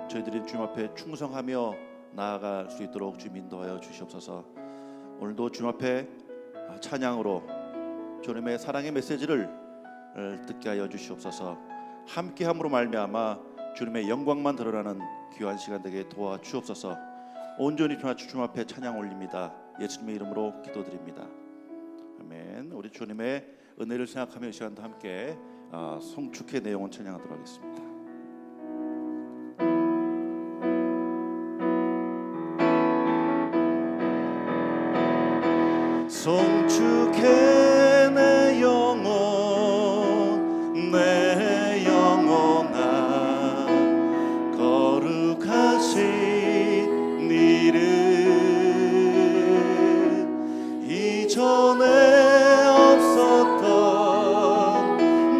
저희들이 주님 앞에 충성하며 나아갈 수 있도록 주님 인도하여 주시옵소서. 오늘도 주님 앞에 찬양으로 주님의 사랑의 메시지를 듣게 하여 주시옵소서. 함께함으로 말미암아 주님의 영광만 드러나는 귀한 시간 되게 도와주옵소서. 온전히 주님 앞에 찬양 올립니다. 예수님의 이름으로 기도드립니다. 아멘. 우리 주님의 은혜를 생각하며 이 시간도 함께 송축의 내용은 찬양하도록 하겠습니다. 송축해 내 영혼 내 영혼아 거룩하신 이름 이전에 없었던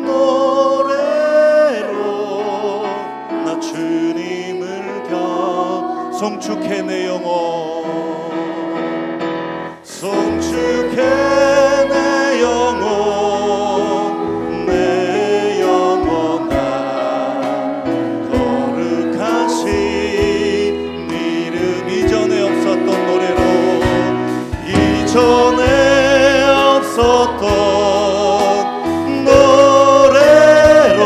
노래로 나 주님을 송축해 내 영혼 송축해 내 영혼 내 영혼아 거룩하신 이름 이전에 없었던 노래로 이전에 없었던 노래로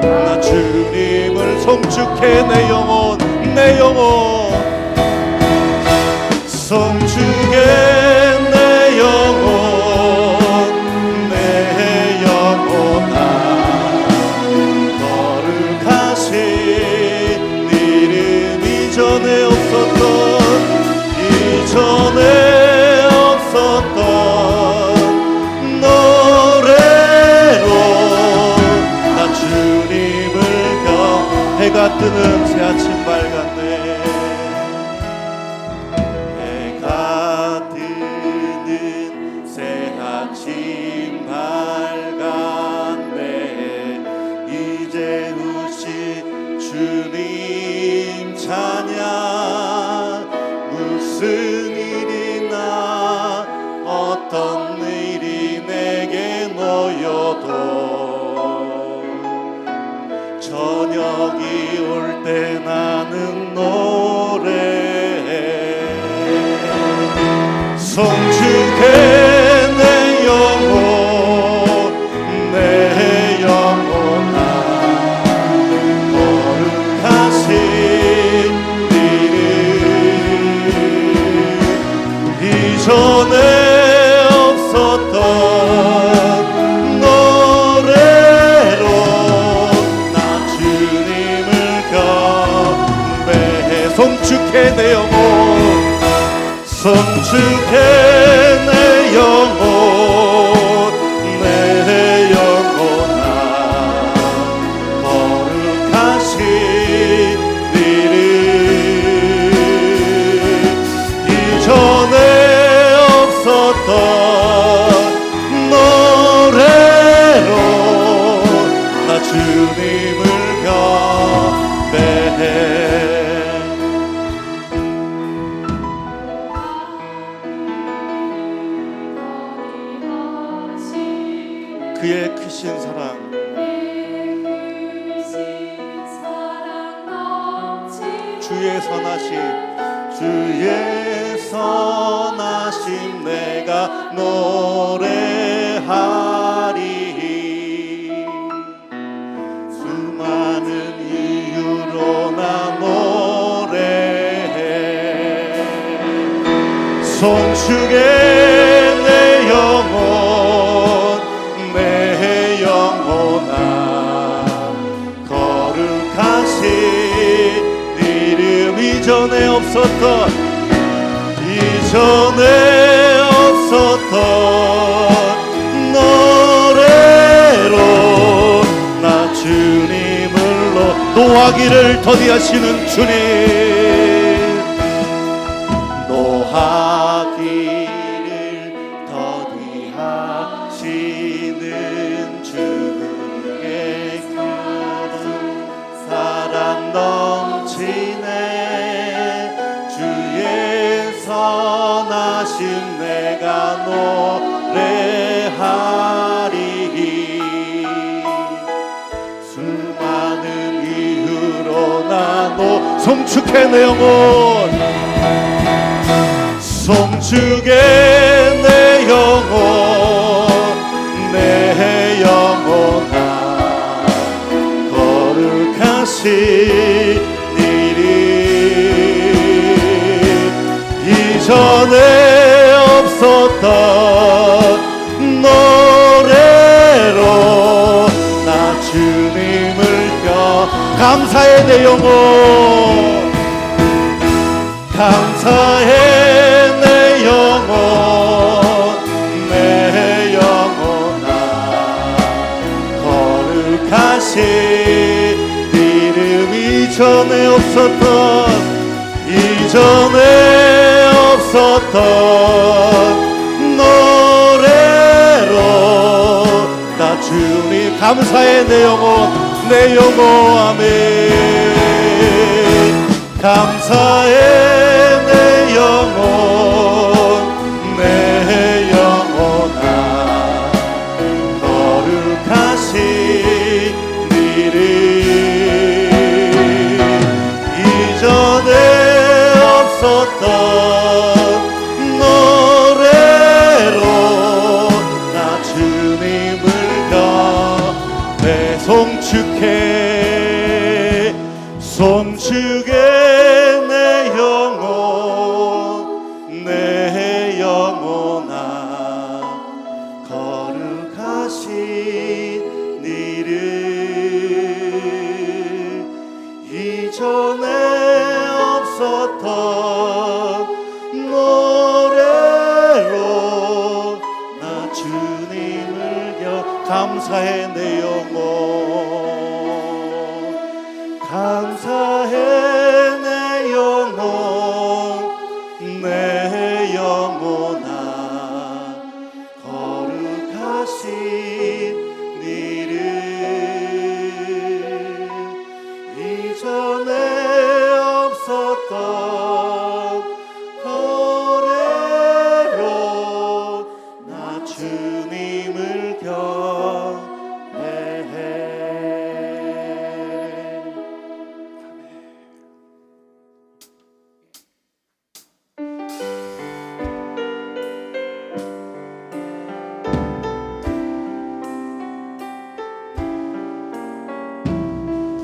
나 주님을 송축해 내 영혼 내 영혼 송축해 내 영혼 내 영혼아 거룩하신 이름 이전에 없었던 노래로 나 주님을 해가 뜨는 새 아침 밝았네. 아침 밝았네. 이제 우시 주님 찬양 무슨 일이나 어떤 일이 내게 놓여도 저녁이 올 때 나는 노래해 송축해 내 영혼아 거룩하신 이름 이전에 없었던 노래로 나 주님을 경배해 송축해 내 영혼 송축해 내 영혼 주님을 경배해 그의 크신 사랑 주의 선하심 내가 노래하리 수많은 이유로 나 노래해 송축해 내 영혼 내 영혼아 거룩하신 이름 이전에 없었던 노래로 나 주님을 노하기를 더디하시는 주님 노하기를 더디하시는 주의 큰 사랑 넘치네 주의 선하심 내가 노래하리 수많은 이유로 나 송축해 내 영혼, 송축해 내 영혼, 내 영혼아 거룩하신 이전에 없었던 노래로 나 주님을 감사해 내 영혼, 감사해 내 영혼, 내 영혼아 거룩하신 이름, 이전에 없었던 노래로 나 주님 감사해 내 영혼, 내 영혼, 아멘. 감사해 내 영혼, 내 영혼아 거룩하신 이름, 이전에 없었던 노래로 나 주님을 송축해, 송축해 내 영혼, 내 영혼아 거룩하신 이름, 이전에 없었던 노래로 나 주님을 감사해 내 영혼, 감사해 내 영혼, 내 영혼아 거룩하신 이름, 이전에 없었던 노래로 나 주님을 경배해.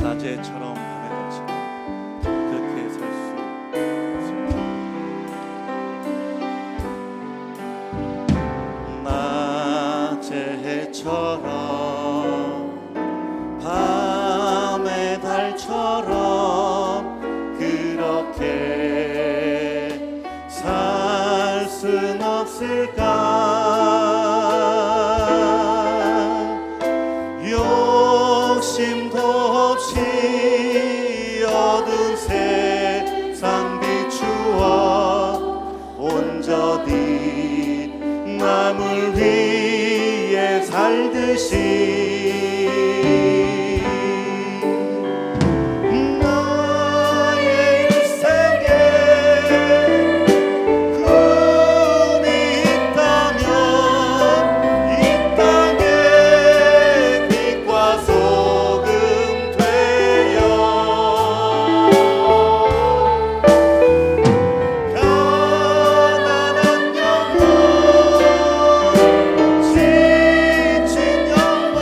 낮에처럼 밤에 같이 그렇게 살 수 없습니다. 낮에처럼 밤의 달처럼 그렇게 살 순 없을까? 욕심도 없이 어두운 세상 비추어 온전히 남을 위해 살듯이 나의 일생에 꿈이 있다면 이 땅에 빛과 소금 되어 가난한 영혼, 지친 영혼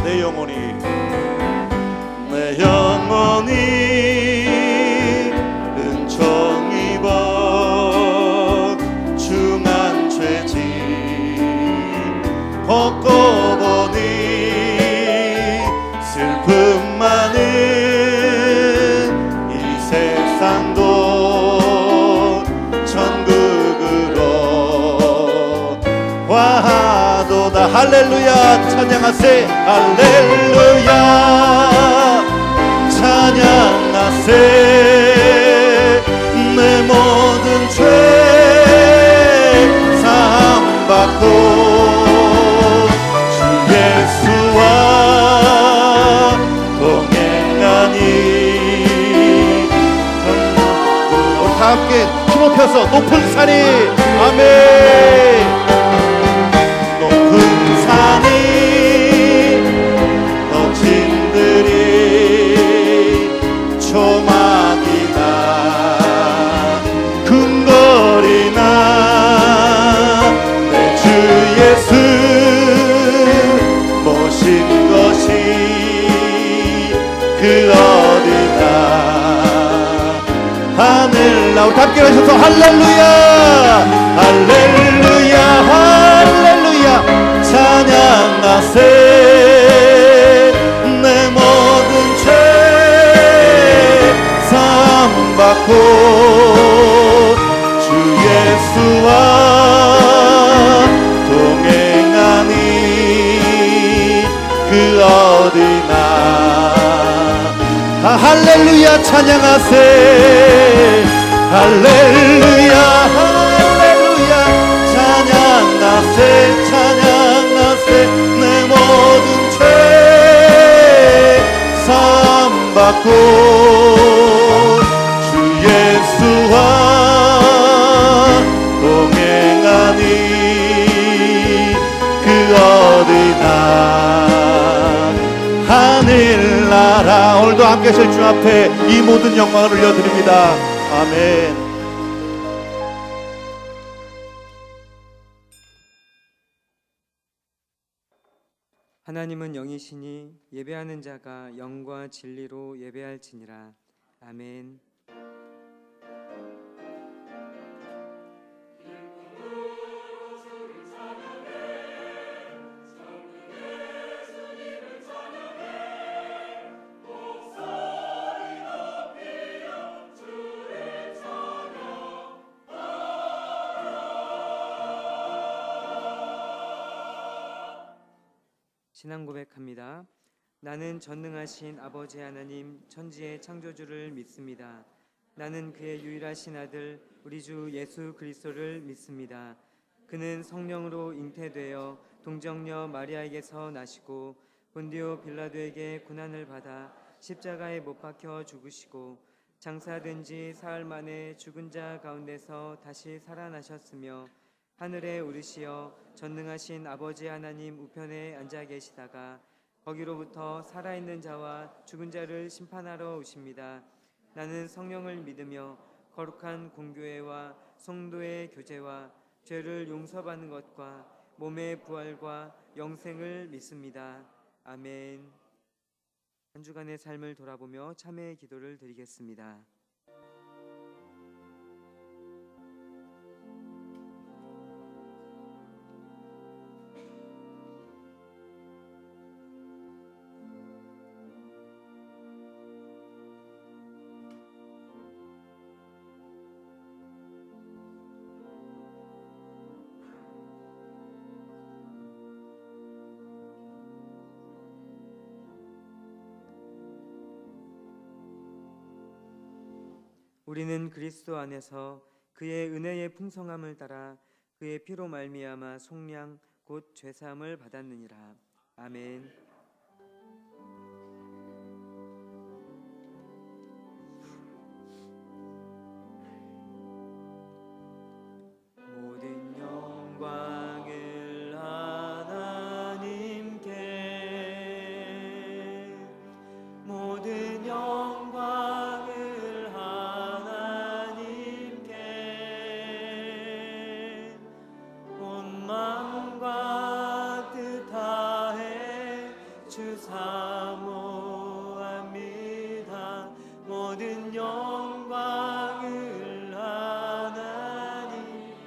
내 영혼이 내 영혼이 은총 입어 중한 죄짐 벗고 보니 슬픔 많은 이 세상도 천국으로 와도다. 할렐루야 찬양하세. 할렐루야 찬양하세. 내 모든 죄 사함받고 주 예수와 동행하니. 우리 다 함께 힘 높여서 높은 산이 아멘. 높은 산이 거친들이 초막이나 금거리나 내 주 예수 모신 것이 그 어디나 하늘나. 우리 함께 하셔서 할렐루야 할렐루야 할렐루야 찬양하세. 내 모든 죄 사함받고 주 예수와 동행하니 그 어디나. 할렐루야 찬양하세. 할렐루야 할렐루야 찬양하세. 찬양하세. 내 모든 죄 사함받고 주 예수와 동행하니 그 어디나 하늘나라. 오늘도 함께 하실 주 앞에 이 모든 영광을 올려드립니다. 아멘. 하나님은 영이시니 예배하는 자가 영과 진리로 예배할지니라. 아멘. 신앙 고백합니다. 나는 전능하신 아버지 하나님 천지의 창조주를 믿습니다. 나는 그의 유일하신 아들 우리 주 예수 그리스도를 믿습니다. 그는 성령으로 잉태되어 동정녀 마리아에게서 나시고 본디오 빌라도에게 고난을 받아 십자가에 못 박혀 죽으시고 장사된 지 사흘 만에 죽은 자 가운데서 다시 살아나셨으며 하늘에 오르시어 전능하신 아버지 하나님 우편에 앉아 계시다가 거기로부터 살아있는 자와 죽은 자를 심판하러 오십니다. 나는 성령을 믿으며 거룩한 공교회와 성도의 교제와 죄를 용서받는 것과 몸의 부활과 영생을 믿습니다. 아멘. 한 주간의 삶을 돌아보며 참회의 기도를 드리겠습니다. 우리는 그리스도 안에서 그의 은혜의 풍성함을 따라 그의 피로 말미암아 속량 곧 죄사함을 받았느니라. 아멘. 모든 영광을 하나님께, 모든 영광을 하나님께, 온 마음과 뜻 다해 주 사모합니다. 모든 영광을 하나님께.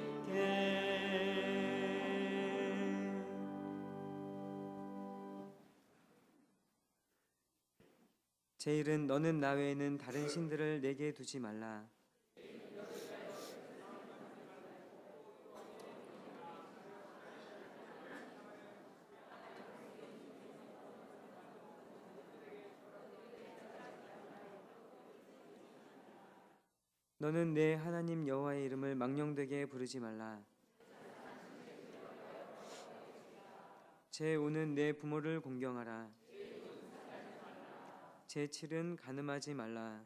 제1은 너는 나 외에는 다른 신들을 내게 두지 말라. 너는 내 하나님 여호와의 이름을 망령되게 부르지 말라. 제5는 내 부모를 공경하라. 제7은 간음하지 말라.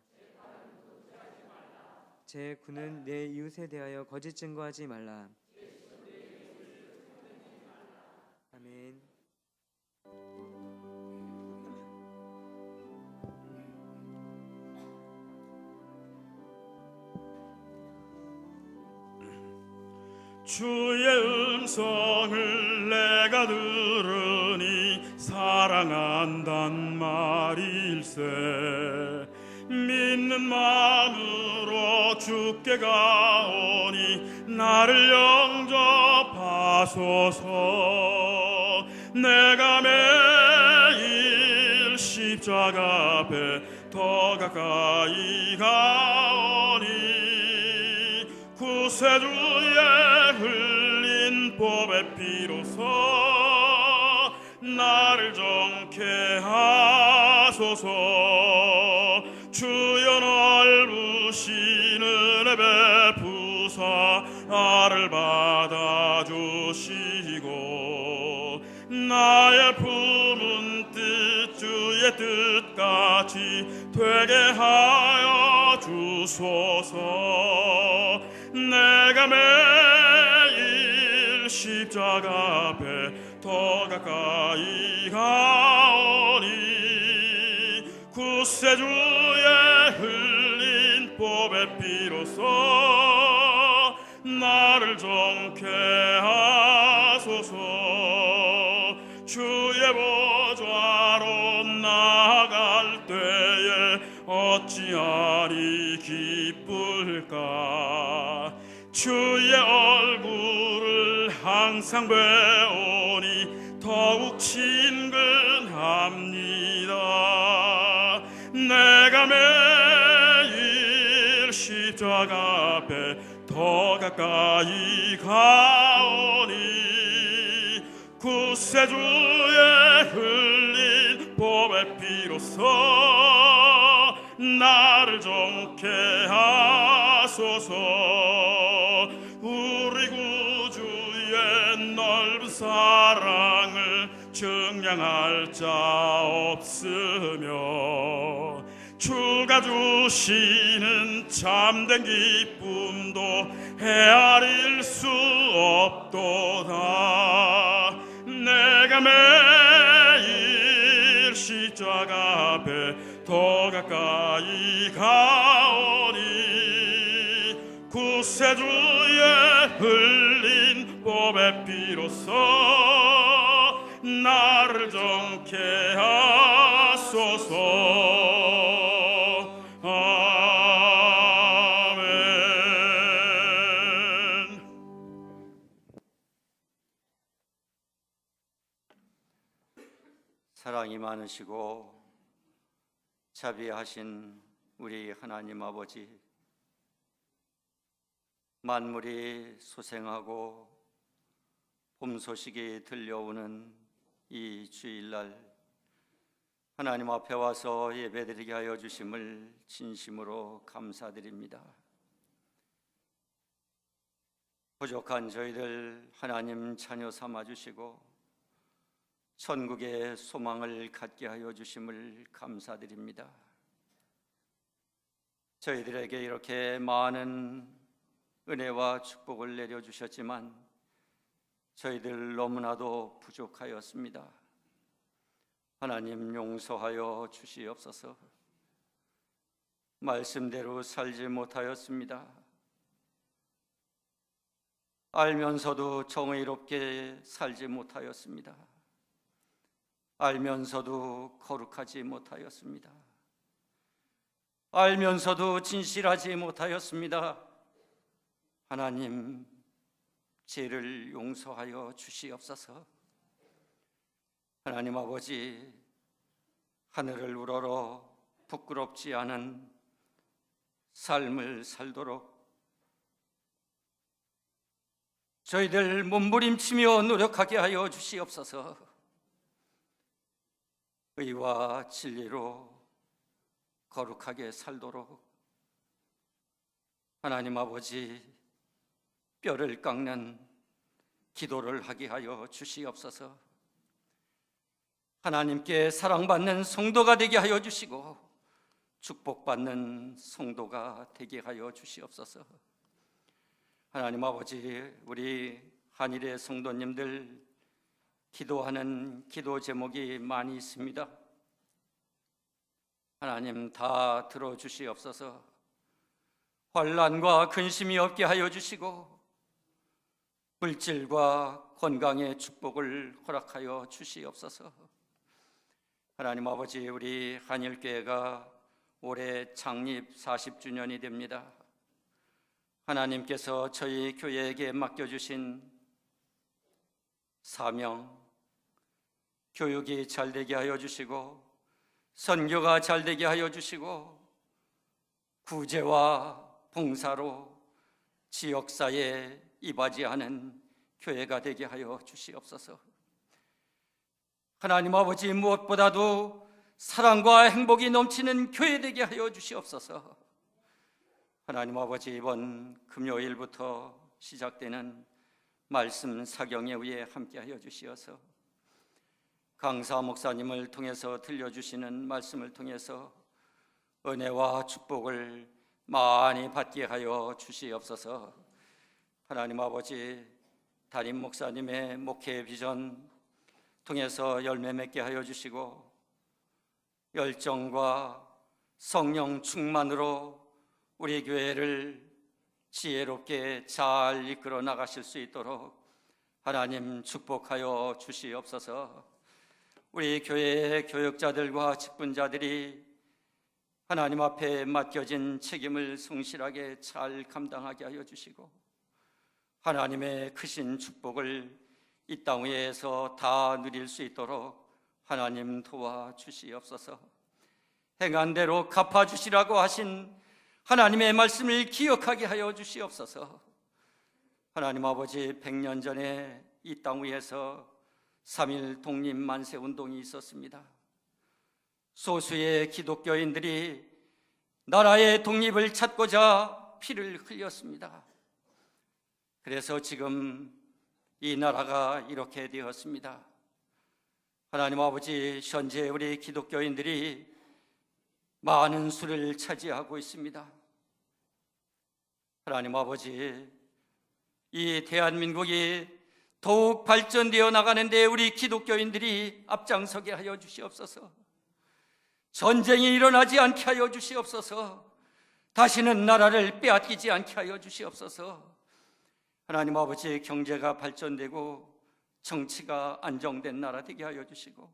제9는 내 이웃에 대하여 거짓 증거하지 말라. 아멘. 주의 음성을 내가 들으니 사랑한단 말일세. 믿는 마음으로 주께 가오니 나를 영접하소서. 내가 매일 십자가 앞에 더 가까이 가오니 구세주의 흘린 법의 피로서 나를 정케 하소서. 주여 넓으신 은혜 베푸사 나를 받아주시고 나의 품은 뜻 주의 뜻같이 되게 하여 주소서. 내가 매일 십자가 앞에 더 가까이 가오니 구세주의 흘린 법의 피로서 나를 정케 하소서. 주의 보좌로 나아갈 때에 어찌하리 기쁠까. 주의 얼굴을 항상 배우니 더욱 친근합니다. 내가 매일 십자가 앞에 더 가까이 가오니 구세주의 흘린 법의 피로서 나를 정케 하소서. 우리 구주의 넓은 사랑을 증량할 자 없으며 주가 주시는 참된 기쁨도 헤아릴 수 없도다. 내가 매일 십자가 앞에 더 가까이 가오니 구세주의 흘린 법의 피로서 나를 정케 하소서. 아멘. 사랑이 많으시고 자비하신 우리 하나님 아버지, 만물이 소생하고 봄 소식이 들려오는 이 주일날 하나님 앞에 와서 예배드리게 하여 주심을 진심으로 감사드립니다. 부족한 저희들 하나님 자녀 삼아 주시고 천국의 소망을 갖게 하여 주심을 감사드립니다. 저희들에게 이렇게 많은 은혜와 축복을 내려주셨지만 저희들 너무나도 부족하였습니다. 하나님 용서하여 주시옵소서. 말씀대로 살지 못하였습니다. 알면서도 정의롭게 살지 못하였습니다. 알면서도 거룩하지 못하였습니다. 알면서도 진실하지 못하였습니다. 하나님, 죄를 용서하여 주시옵소서. 하나님 아버지, 하늘을 우러러 부끄럽지 않은 삶을 살도록 저희들 몸부림치며 노력하게 하여 주시옵소서. 의와 진리로 거룩하게 살도록 하나님 아버지, 뼈를 깎는 기도를 하게 하여 주시옵소서. 하나님께 사랑받는 성도가 되게 하여 주시고 축복받는 성도가 되게 하여 주시옵소서. 하나님 아버지, 우리 한일의 성도님들 기도하는 기도 제목이 많이 있습니다. 하나님 다 들어주시옵소서. 환난과 근심이 없게 하여 주시고 물질과 건강의 축복을 허락하여 주시옵소서. 하나님 아버지, 우리 한일교회가 올해 창립 40주년이 됩니다. 하나님께서 저희 교회에게 맡겨주신 사명, 교육이 잘 되게 하여 주시고 선교가 잘 되게 하여 주시고 구제와 봉사로 지역사회에 이바지하는 교회가 되게 하여 주시옵소서. 하나님 아버지, 무엇보다도 사랑과 행복이 넘치는 교회 되게 하여 주시옵소서. 하나님 아버지, 이번 금요일부터 시작되는 말씀 사경에 위해 함께하여 주시어서 강사 목사님을 통해서 들려주시는 말씀을 통해서 은혜와 축복을 많이 받게 하여 주시옵소서. 하나님 아버지, 담임 목사님의 목회 비전 통해서 열매 맺게 하여 주시고 열정과 성령 충만으로 우리 교회를 지혜롭게 잘 이끌어 나가실 수 있도록 하나님 축복하여 주시옵소서. 우리 교회의 교역자들과 직분자들이 하나님 앞에 맡겨진 책임을 성실하게 잘 감당하게 하여 주시고 하나님의 크신 축복을 이 땅 위에서 다 누릴 수 있도록 하나님 도와주시옵소서. 행한 대로 갚아주시라고 하신 하나님의 말씀을 기억하게 하여 주시옵소서. 하나님 아버지, 100년 전에 이 땅 위에서 3.1 독립 만세 운동이 있었습니다. 소수의 기독교인들이 나라의 독립을 찾고자 피를 흘렸습니다. 그래서 지금 이 나라가 이렇게 되었습니다. 하나님 아버지, 현재 우리 기독교인들이 많은 수를 차지하고 있습니다. 하나님 아버지, 이 대한민국이 더욱 발전되어 나가는데 우리 기독교인들이 앞장서게 하여 주시옵소서. 전쟁이 일어나지 않게 하여 주시옵소서. 다시는 나라를 빼앗기지 않게 하여 주시옵소서. 하나님 아버지, 경제가 발전되고 정치가 안정된 나라 되게 하여 주시고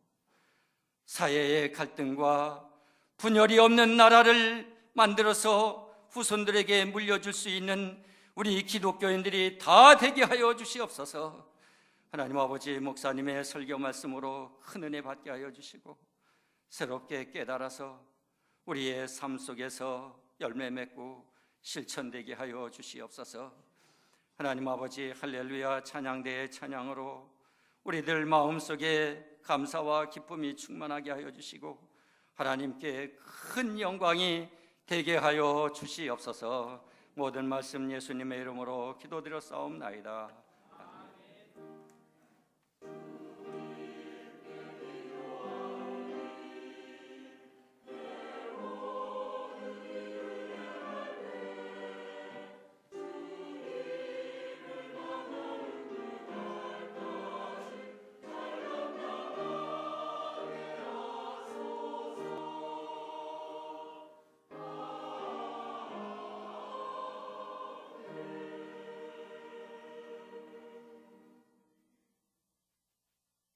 사회의 갈등과 분열이 없는 나라를 만들어서 후손들에게 물려줄 수 있는 우리 기독교인들이 다 되게 하여 주시옵소서. 하나님 아버지, 목사님의 설교 말씀으로 큰 은혜 받게 하여 주시고 새롭게 깨달아서 우리의 삶 속에서 열매 맺고 실천되게 하여 주시옵소서. 하나님 아버지, 할렐루야 찬양대의 찬양으로 우리들 마음속에 감사와 기쁨이 충만하게 하여 주시고 하나님께 큰 영광이 되게 하여 주시옵소서. 모든 말씀 예수님의 이름으로 기도드렸사옵나이다.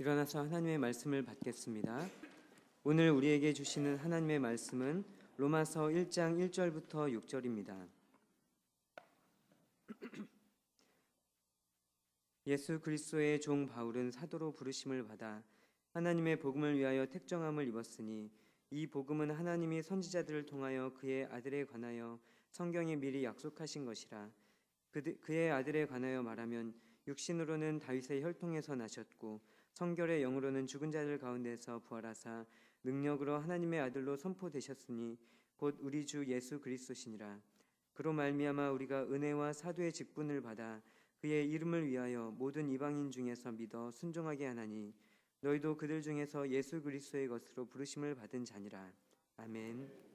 일어나서 하나님의 말씀을 받겠습니다. 오늘 우리에게 주시는 하나님의 말씀은 로마서 1장 1절부터 6절입니다. 예수 그리스도의 종 바울은 사도로 부르심을 받아 하나님의 복음을 위하여 택정함을 입었으니 이 복음은 하나님이 선지자들을 통하여 그의 아들에 관하여 성경에 미리 약속하신 것이라. 그의 아들에 관하여 말하면 육신으로는 다윗의 혈통에서 나셨고 성결의 영으로는 죽은 자들 가운데서 부활하사 능력으로 하나님의 아들로 선포되셨으니 곧 우리 주 예수 그리스도시니라. 그로 말미암아 우리가 은혜와 사도의 직분을 받아 그의 이름을 위하여 모든 이방인 중에서 믿어 순종하게 하나니 너희도 그들 중에서 예수 그리스도의 것으로 부르심을 받은 자니라. 아멘.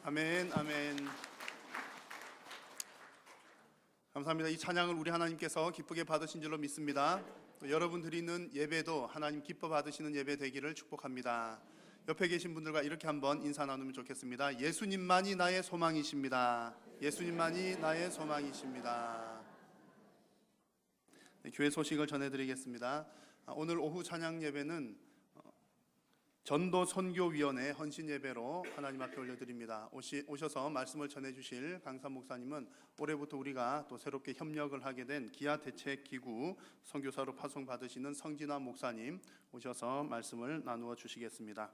아멘, 아멘. 감사합니다. 이 찬양을 우리 하나님께서 기쁘게 받으신 줄로 믿습니다. 또 여러분 드리는 예배도 하나님 기뻐 받으시는 예배 되기를 축복합니다. 옆에 계신 분들과 이렇게 한번 인사 나누면 좋겠습니다. 예수님만이 나의 소망이십니다. 예수님만이 나의 소망이십니다. 네, 교회 소식을 전해드리겠습니다. 오늘 오후 찬양 예배는 전도 선교위원회 헌신 예배로 하나님 앞에 올려드립니다. 오셔서 말씀을 전해주실 강산 목사님은 올해부터 우리가 또 새롭게 협력을 하게 된 기아대책기구 선교사로 파송받으시는 성진아 목사님 오셔서 말씀을 나누어 주시겠습니다.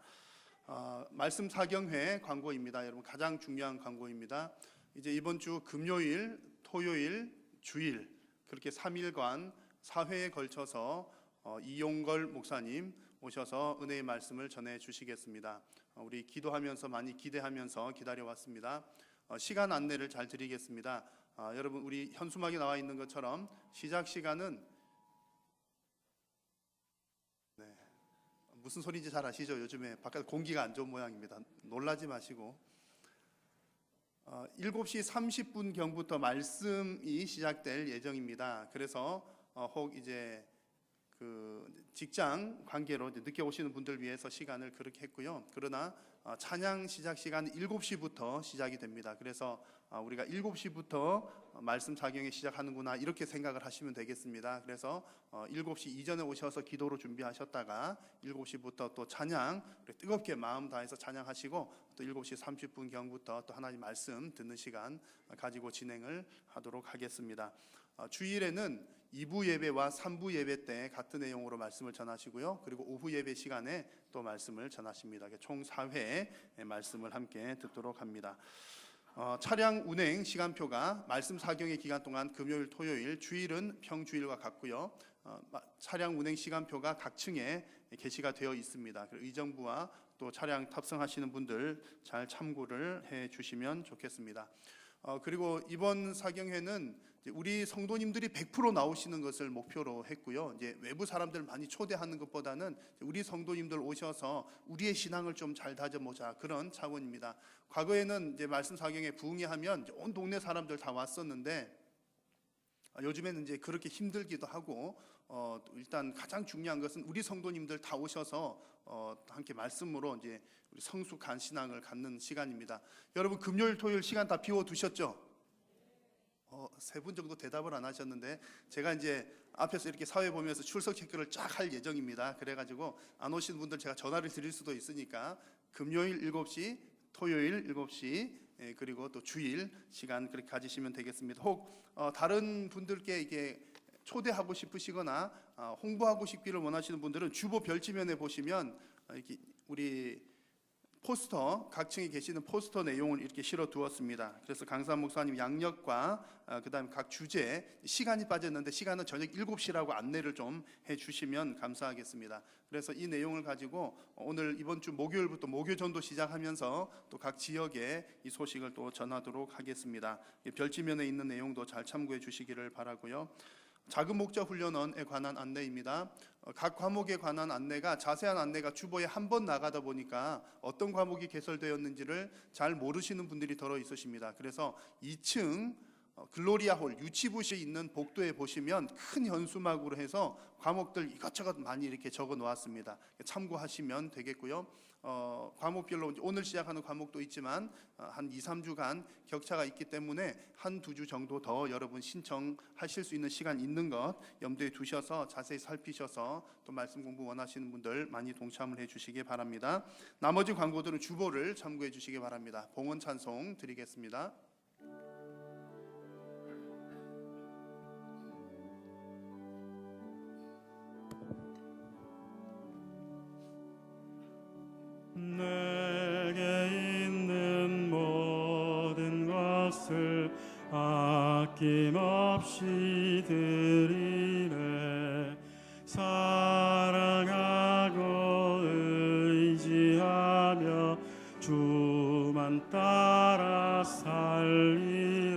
말씀 사경회 광고입니다. 여러분 가장 중요한 광고입니다. 이제 이번 주 금요일, 토요일, 주일 그렇게 3일간 4회에 걸쳐서 이용걸 목사님 오셔서 은혜의 말씀을 전해 주시겠습니다. 우리 기도하면서 많이 기대하면서 기다려왔습니다. 시간 안내를 잘 드리겠습니다. 여러분 우리 현수막에 나와 있는 것처럼 시작 시간은 무슨 소리인지 잘 아시죠? 요즘에 바깥 공기가 안 좋은 모양입니다. 놀라지 마시고 7시 30분경부터 말씀이 시작될 예정입니다. 그래서 혹 이제 그 직장 관계로 이제 늦게 오시는 분들 위해서 시간을 그렇게 했고요. 그러나 찬양 시작 시간 7시부터 시작이 됩니다. 그래서 우리가 7시부터 말씀 작용이 시작하는구나 이렇게 생각을 하시면 되겠습니다. 그래서 7시 이전에 오셔서 기도로 준비하셨다가 7시부터 또 찬양 뜨겁게 마음 다해서 찬양하시고 또 7시 30분 경부터 또 하나님 말씀 듣는 시간 가지고 진행을 하도록 하겠습니다. 주일에는 2부 예배와 3부 예배 때 같은 내용으로 말씀을 전하시고요. 그리고 오후 예배 시간에 또 말씀을 전하십니다. 총 4회 말씀을 함께 듣도록 합니다. 차량 운행 시간표가 말씀 사경의 기간 동안 금요일, 토요일, 주일은 평주일과 같고요. 차량 운행 시간표가 각 층에 게시가 되어 있습니다. 의정부와 또 차량 탑승하시는 분들 잘 참고를 해 주시면 좋겠습니다. 그리고 이번 사경회는 우리 성도님들이 100% 나오시는 것을 목표로 했고요. 이제 외부 사람들 많이 초대하는 것보다는 우리 성도님들 오셔서 우리의 신앙을 좀 잘 다져보자 그런 차원입니다. 과거에는 이제 말씀 사경에 부흥회하면 온 동네 사람들 다 왔었는데 요즘에는 이제 그렇게 힘들기도 하고 일단 가장 중요한 것은 우리 성도님들 다 오셔서 함께 말씀으로 이제 우리 성숙한 신앙을 갖는 시간입니다. 여러분 금요일, 토요일 시간 다 비워 두셨죠? 3분 정도 대답을 안 하셨는데 제가 이제 앞에서 이렇게 사회 보면서 출석 체크를 쫙 할 예정입니다. 그래가지고 안 오신 분들 제가 전화를 드릴 수도 있으니까 금요일 7시, 토요일 7시 그리고 또 주일 시간 그렇게 가지시면 되겠습니다. 혹 다른 분들께 이게 초대하고 싶으시거나 홍보하고 싶기를 원하시는 분들은 주보 별지면에 보시면 이렇게 우리 포스터, 각 층에 계시는 포스터 내용을 이렇게 실어 두었습니다. 그래서 강산 목사님 양력과 그다음에 각 주제 시간이 빠졌는데 시간은 저녁 7시라고 안내를 좀 해주시면 감사하겠습니다. 그래서 이 내용을 가지고 오늘 이번 주 목요일부터 목요전도 시작하면서 또 각 지역에 이 소식을 또 전하도록 하겠습니다. 별지면에 있는 내용도 잘 참고해 주시기를 바라고요. 작은 목자 훈련원에 관한 안내입니다. 각 과목에 관한 안내가 자세한 안내가 주보에 한 번 나가다 보니까 어떤 과목이 개설되었는지를 잘 모르시는 분들이 더러 있으십니다. 그래서 2층 글로리아 홀 유치부실에 있는 복도에 보시면 큰 현수막으로 해서 과목들 이것저것 많이 이렇게 적어 놓았습니다. 참고하시면 되겠고요. 과목별로 오늘 시작하는 과목도 있지만 한 2, 3주간 격차가 있기 때문에 한 2주 정도 더 여러분 신청하실 수 있는 시간 있는 것 염두에 두셔서 자세히 살피셔서 또 말씀 공부 원하시는 분들 많이 동참을 해 주시기 바랍니다. 나머지 광고들은 주보를 참고해 주시기 바랍니다. 봉헌 찬송 드리겠습니다. 내게 있는 모든 것을 아낌없이 드리네. 사랑하고 의지하며 주만 따라 살리라.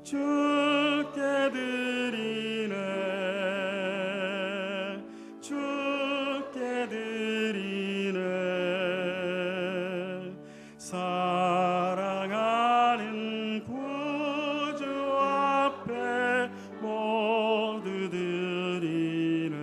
주께 드리네. 주께 드리네. 사랑하는 구주 앞에 모두 드리네.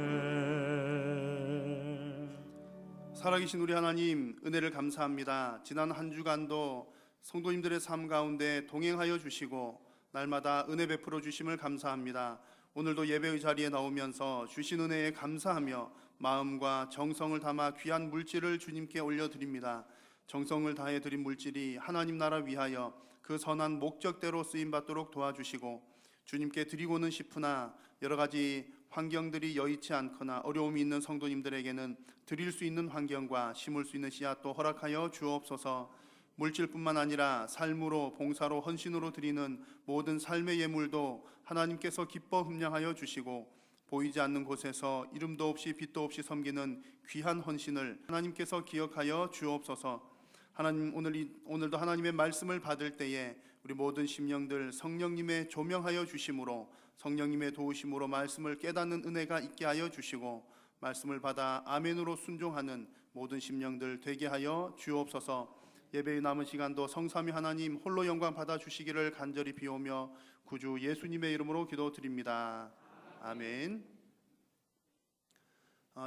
살아계신 우리 하나님 은혜를 감사합니다. 지난 한 주간도 성도님들의 삶 가운데 동행하여 주시고 날마다 은혜 베풀어 주심을 감사합니다. 오늘도 예배의 자리에 나오면서 주신 은혜에 감사하며 마음과 정성을 담아 귀한 물질을 주님께 올려드립니다. 정성을 다해 드린 물질이 하나님 나라 위하여 그 선한 목적대로 쓰임받도록 도와주시고 주님께 드리고는 싶으나 여러 가지 환경들이 여의치 않거나 어려움이 있는 성도님들에게는 드릴 수 있는 환경과 심을 수 있는 씨앗도 허락하여 주옵소서. 물질뿐만 아니라 삶으로 봉사로 헌신으로 드리는 모든 삶의 예물도 하나님께서 기뻐 흠량하여 주시고 보이지 않는 곳에서 이름도 없이 빛도 없이 섬기는 귀한 헌신을 하나님께서 기억하여 주옵소서. 하나님 오늘도 하나님의 말씀을 받을 때에 우리 모든 심령들 성령님의 조명하여 주심으로 성령님의 도우심으로 말씀을 깨닫는 은혜가 있게 하여 주시고 말씀을 받아 아멘으로 순종하는 모든 심령들 되게 하여 주옵소서. 예배의 남은 시간도 성삼위 하나님 홀로 영광 받아 주시기를 간절히 비오며 구주 예수님의 이름으로 기도드립니다. 아멘.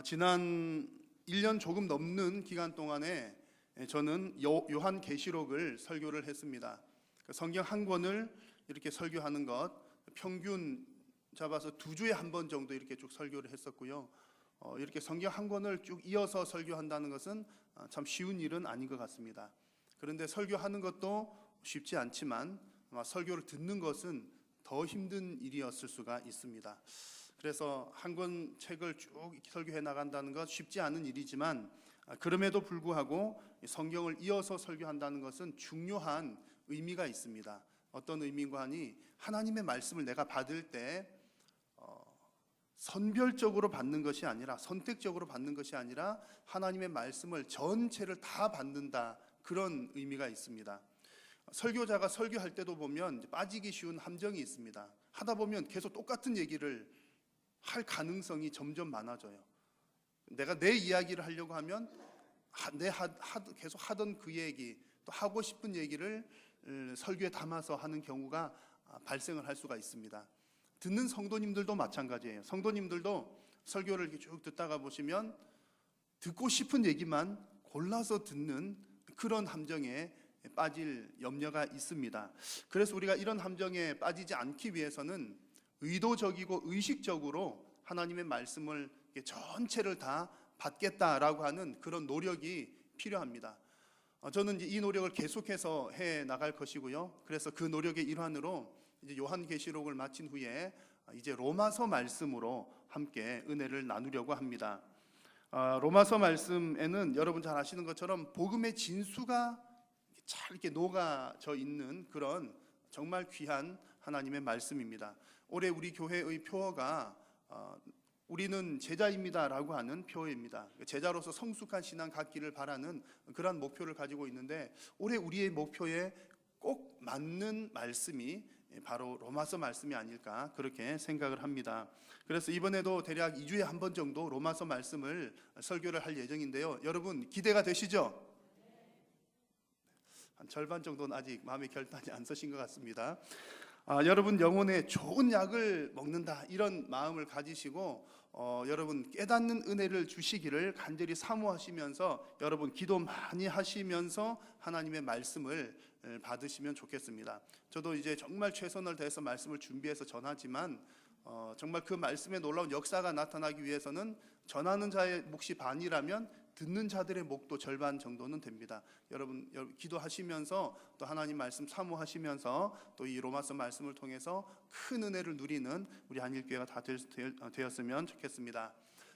지난 1년 조금 넘는 기간 동안에 저는 요한계시록을 설교를 했습니다. 성경 한 권을 이렇게 설교하는 것 평균 잡아서 2주에 한 번 정도 이렇게 쭉 설교를 했었고요. 이렇게 성경 한 권을 쭉 이어서 설교한다는 것은 참 쉬운 일은 아닌 것 같습니다. 그런데 설교하는 것도 쉽지 않지만 아마 설교를 듣는 것은 더 힘든 일이었을 수가 있습니다. 그래서 한 권 책을 쭉 설교해 나간다는 것 쉽지 않은 일이지만 그럼에도 불구하고 성경을 이어서 설교한다는 것은 중요한 의미가 있습니다. 어떤 의미인가 하니 하나님의 말씀을 내가 받을 때 선별적으로 받는 것이 아니라 선택적으로 받는 것이 아니라 하나님의 말씀을 전체를 다 받는다, 그런 의미가 있습니다. 설교자가 설교할 때도 보면 빠지기 쉬운 함정이 있습니다. 하다 보면 계속 똑같은 얘기를 할 가능성이 점점 많아져요. 내가 내 이야기를 하려고 하면 계속 하던 그 얘기, 또 하고 싶은 얘기를 설교에 담아서 하는 경우가 발생을 할 수가 있습니다. 듣는 성도님들도 마찬가지예요. 성도님들도 설교를 이렇게 쭉 듣다가 보시면 듣고 싶은 얘기만 골라서 듣는 그런 함정에 빠질 염려가 있습니다. 그래서 우리가 이런 함정에 빠지지 않기 위해서는 의도적이고 의식적으로 하나님의 말씀을 전체를 다 받겠다라고 하는 그런 노력이 필요합니다. 저는 이제 이 노력을 계속해서 해 나갈 것이고요. 그래서 그 노력의 일환으로 이제 요한계시록을 마친 후에 이제 로마서 말씀으로 함께 은혜를 나누려고 합니다. 로마서 말씀에는 여러분 잘 아시는 것처럼 복음의 진수가 잘 이렇게 녹아져 있는 그런 정말 귀한 하나님의 말씀입니다. 올해 우리 교회의 표어가 우리는 제자입니다라고 하는 표어입니다. 제자로서 성숙한 신앙 갖기를 바라는 그러한 목표를 가지고 있는데 올해 우리의 목표에 꼭 맞는 말씀이 바로 로마서 말씀이 아닐까 그렇게 생각을 합니다. 그래서 이번에도 대략 2주에 한 번 정도 로마서 말씀을 설교를 할 예정인데요. 여러분 기대가 되시죠? 한 절반 정도는 아직 마음의 결단이 안 서신 것 같습니다. 여러분 영혼에 좋은 약을 먹는다 이런 마음을 가지시고 여러분 깨닫는 은혜를 주시기를 간절히 사모하시면서 여러분 기도 많이 하시면서 하나님의 말씀을 받으시면 좋겠습니다. 저도 이제 정말 최선을 다해서 말씀을 준비해서 전하지만 정말 그 말씀의 놀라운 역사가 나타나기 위해서는 전하는 자의 몫이 반이라면 듣는 자들의 목도 절반 정도는 됩니다. 여러분 기도하시면서 또 하나님 말씀 사모하시면서 또 이 로마서 말씀을 통해서 큰 은혜를 누리는 우리 한일교회가 다 되었으면 좋겠습니다.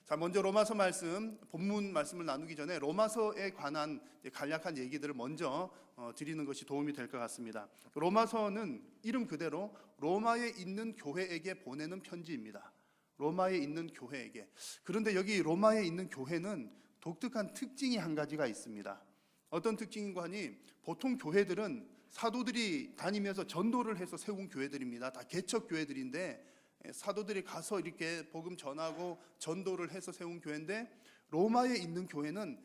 자, 먼저 로마서 말씀 본문 말씀을 나누기 전에 로마서에 관한 간략한 얘기들을 먼저 드리는 것이 도움이 될 것 같습니다. 로마서는 이름 그대로 로마에 있는 교회에게 보내는 편지입니다. 로마에 있는 교회에게. 그런데 여기 로마에 있는 교회는 독특한 특징이 한 가지가 있습니다. 어떤 특징인가 하니 보통 교회들은 사도들이 다니면서 전도를 해서 세운 교회들입니다. 다 개척 교회들인데 사도들이 가서 이렇게 복음 전하고 전도를 해서 세운 교회인데 로마에 있는 교회는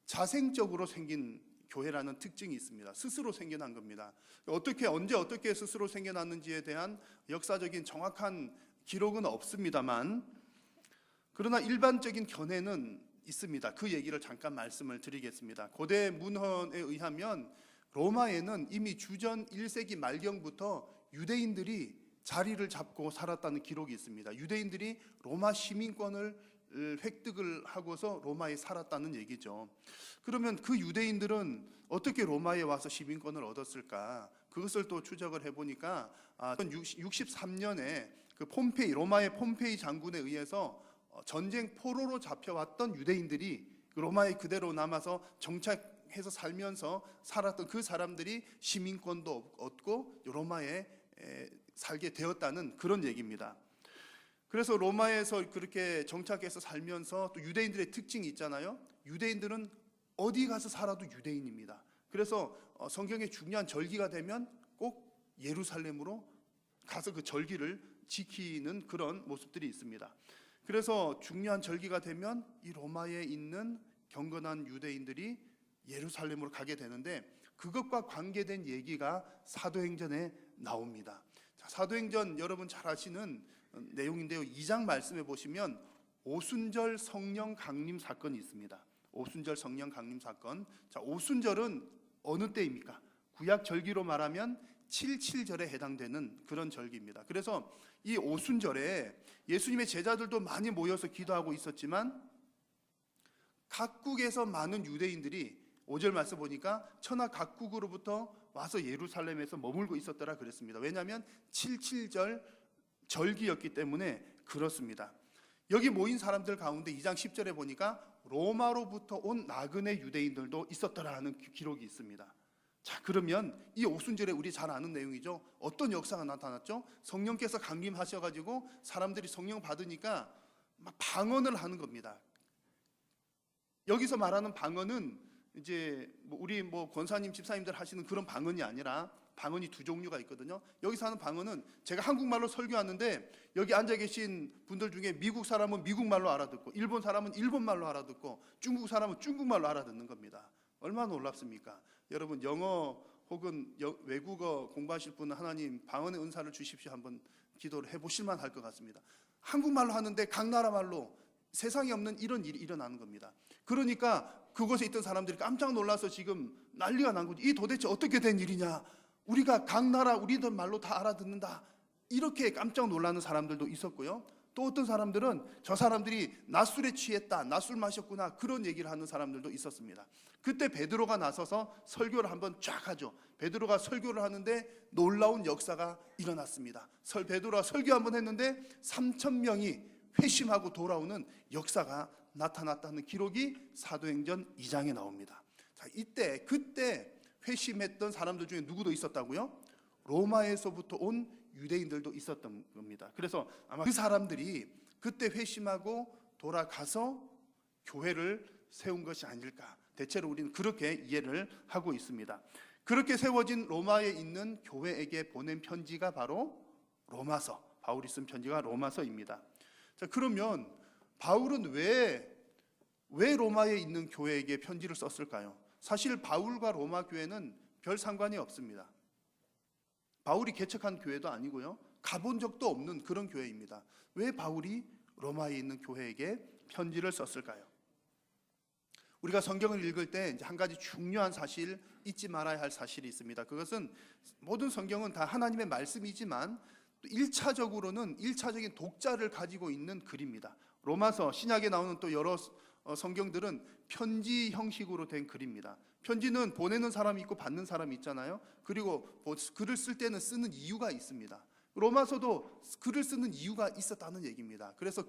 자생적으로 생긴 교회라는 특징이 있습니다. 스스로 생겨난 겁니다. 언제 어떻게 스스로 생겨났는지에 대한 역사적인 정확한 기록은 없습니다만 그러나 일반적인 견해는 있습니다. 그 얘기를 잠깐 말씀을 드리겠습니다. 고대 문헌에 의하면 로마에는 이미 주전 1세기 말경부터 유대인들이 자리를 잡고 살았다는 기록이 있습니다. 유대인들이 로마 시민권을 획득을 하고서 로마에 살았다는 얘기죠. 그러면 그 유대인들은 어떻게 로마에 와서 시민권을 얻었을까? 그것을 또 추적을 해보니까 63년에 그 로마의 폼페이 장군에 의해서 전쟁 포로로 잡혀왔던 유대인들이 로마에 그대로 남아서 정착해서 살면서 살았던 그 사람들이 시민권도 얻고 로마에 살게 되었다는 그런 얘기입니다. 그래서 로마에서 그렇게 정착해서 살면서 또 유대인들의 특징이 있잖아요. 유대인들은 어디 가서 살아도 유대인입니다. 그래서 성경의 중요한 절기가 되면 꼭 예루살렘으로 가서 그 절기를 지키는 그런 모습들이 있습니다. 그래서 중요한 절기가 되면 이 로마에 있는 경건한 유대인들이 예루살렘으로 가게 되는데 그것과 관계된 얘기가 사도행전에 나옵니다. 자, 사도행전 여러분 잘 아시는 내용인데요. 2장 말씀해 보시면 오순절 성령 강림 사건이 있습니다. 오순절 성령 강림 사건. 자, 오순절은 어느 때입니까? 구약 절기로 말하면 77절에 해당되는 그런 절기입니다. 그래서 이 오순절에 예수님의 제자들도 많이 모여서 기도하고 있었지만 각국에서 많은 유대인들이 5절 말씀 보니까 천하 각국으로부터 와서 예루살렘에서 머물고 있었더라 그랬습니다. 왜냐하면 77절 절기였기 때문에 그렇습니다. 여기 모인 사람들 가운데 2장 10절에 보니까 로마로부터 온 나그네 유대인들도 있었더라 하는 기록이 있습니다. 자, 그러면 이 오순절에 우리 잘 아는 내용이죠. 어떤 역사가 나타났죠? 성령께서 강림하셔가지고 사람들이 성령 받으니까 막 방언을 하는 겁니다. 여기서 말하는 방언은 이제 우리 권사님, 집사님들 하시는 그런 방언이 아니라 방언이 두 종류가 있거든요. 여기서 하는 방언은 제가 한국말로 설교하는데 여기 앉아 계신 분들 중에 미국 사람은 미국말로 알아듣고 일본 사람은 일본말로 알아듣고 중국 사람은 중국말로 알아듣는 겁니다. 얼마나 놀랍습니까? 여러분 영어 혹은 외국어 공부하실 분은 하나님 방언의 은사를 주십시오 한번 기도를 해보실만 할 것 같습니다. 한국말로 하는데 각 나라 말로 세상에 없는 이런 일이 일어나는 겁니다. 그러니까 그곳에 있던 사람들이 깜짝 놀라서 지금 난리가 난 거죠. 이 도대체 어떻게 된 일이냐? 우리가 각 나라 우리들 말로 다 알아듣는다. 이렇게 깜짝 놀라는 사람들도 있었고요. 또 어떤 사람들은 저 사람들이 낮술에 취했다, 낮술 마셨구나, 그런 얘기를 하는 사람들도 있었습니다. 그때 베드로가 나서서 설교를 한번 쫙 하죠. 베드로가 설교를 하는데 놀라운 역사가 일어났습니다. 베드로가 설교 한번 했는데 3,000명이 회심하고 돌아오는 역사가 나타났다는 기록이 사도행전 2장에 나옵니다. 자, 그때 회심했던 사람들 중에 누구도 있었다고요? 로마에서부터 온 유대인들도 있었던 겁니다. 그래서 아마 그 사람들이 그때 회심하고 돌아가서 교회를 세운 것이 아닐까. 대체로 우리는 그렇게 이해를 하고 있습니다. 그렇게 세워진 로마에 있는 교회에게 보낸 편지가 바로 로마서, 바울이 쓴 편지가 로마서입니다. 자, 그러면 바울은 왜 로마에 있는 교회에게 편지를 썼을까요? 사실 바울과 로마 교회는 별 상관이 없습니다. 바울이 개척한 교회도 아니고요, 가본 적도 없는 그런 교회입니다. 왜 바울이 로마에 있는 교회에게 편지를 썼을까요? 우리가 성경을 읽을 때 이제 한 가지 중요한 사실, 잊지 말아야 할 사실이 있습니다. 그것은 모든 성경은 다 하나님의 말씀이지만 1차적인 독자를 가지고 있는 글입니다. 로마서, 신약에 나오는 또 여러 성경들은 편지 형식으로 된 글입니다. 편지는 보내는 사람이 있고 받는 사람이 있잖아요. 그리고 글을 쓸 때는 쓰는 이유가 있습니다. 로마서도 글을 쓰는 이유가 있었다는 얘기입니다. 그래서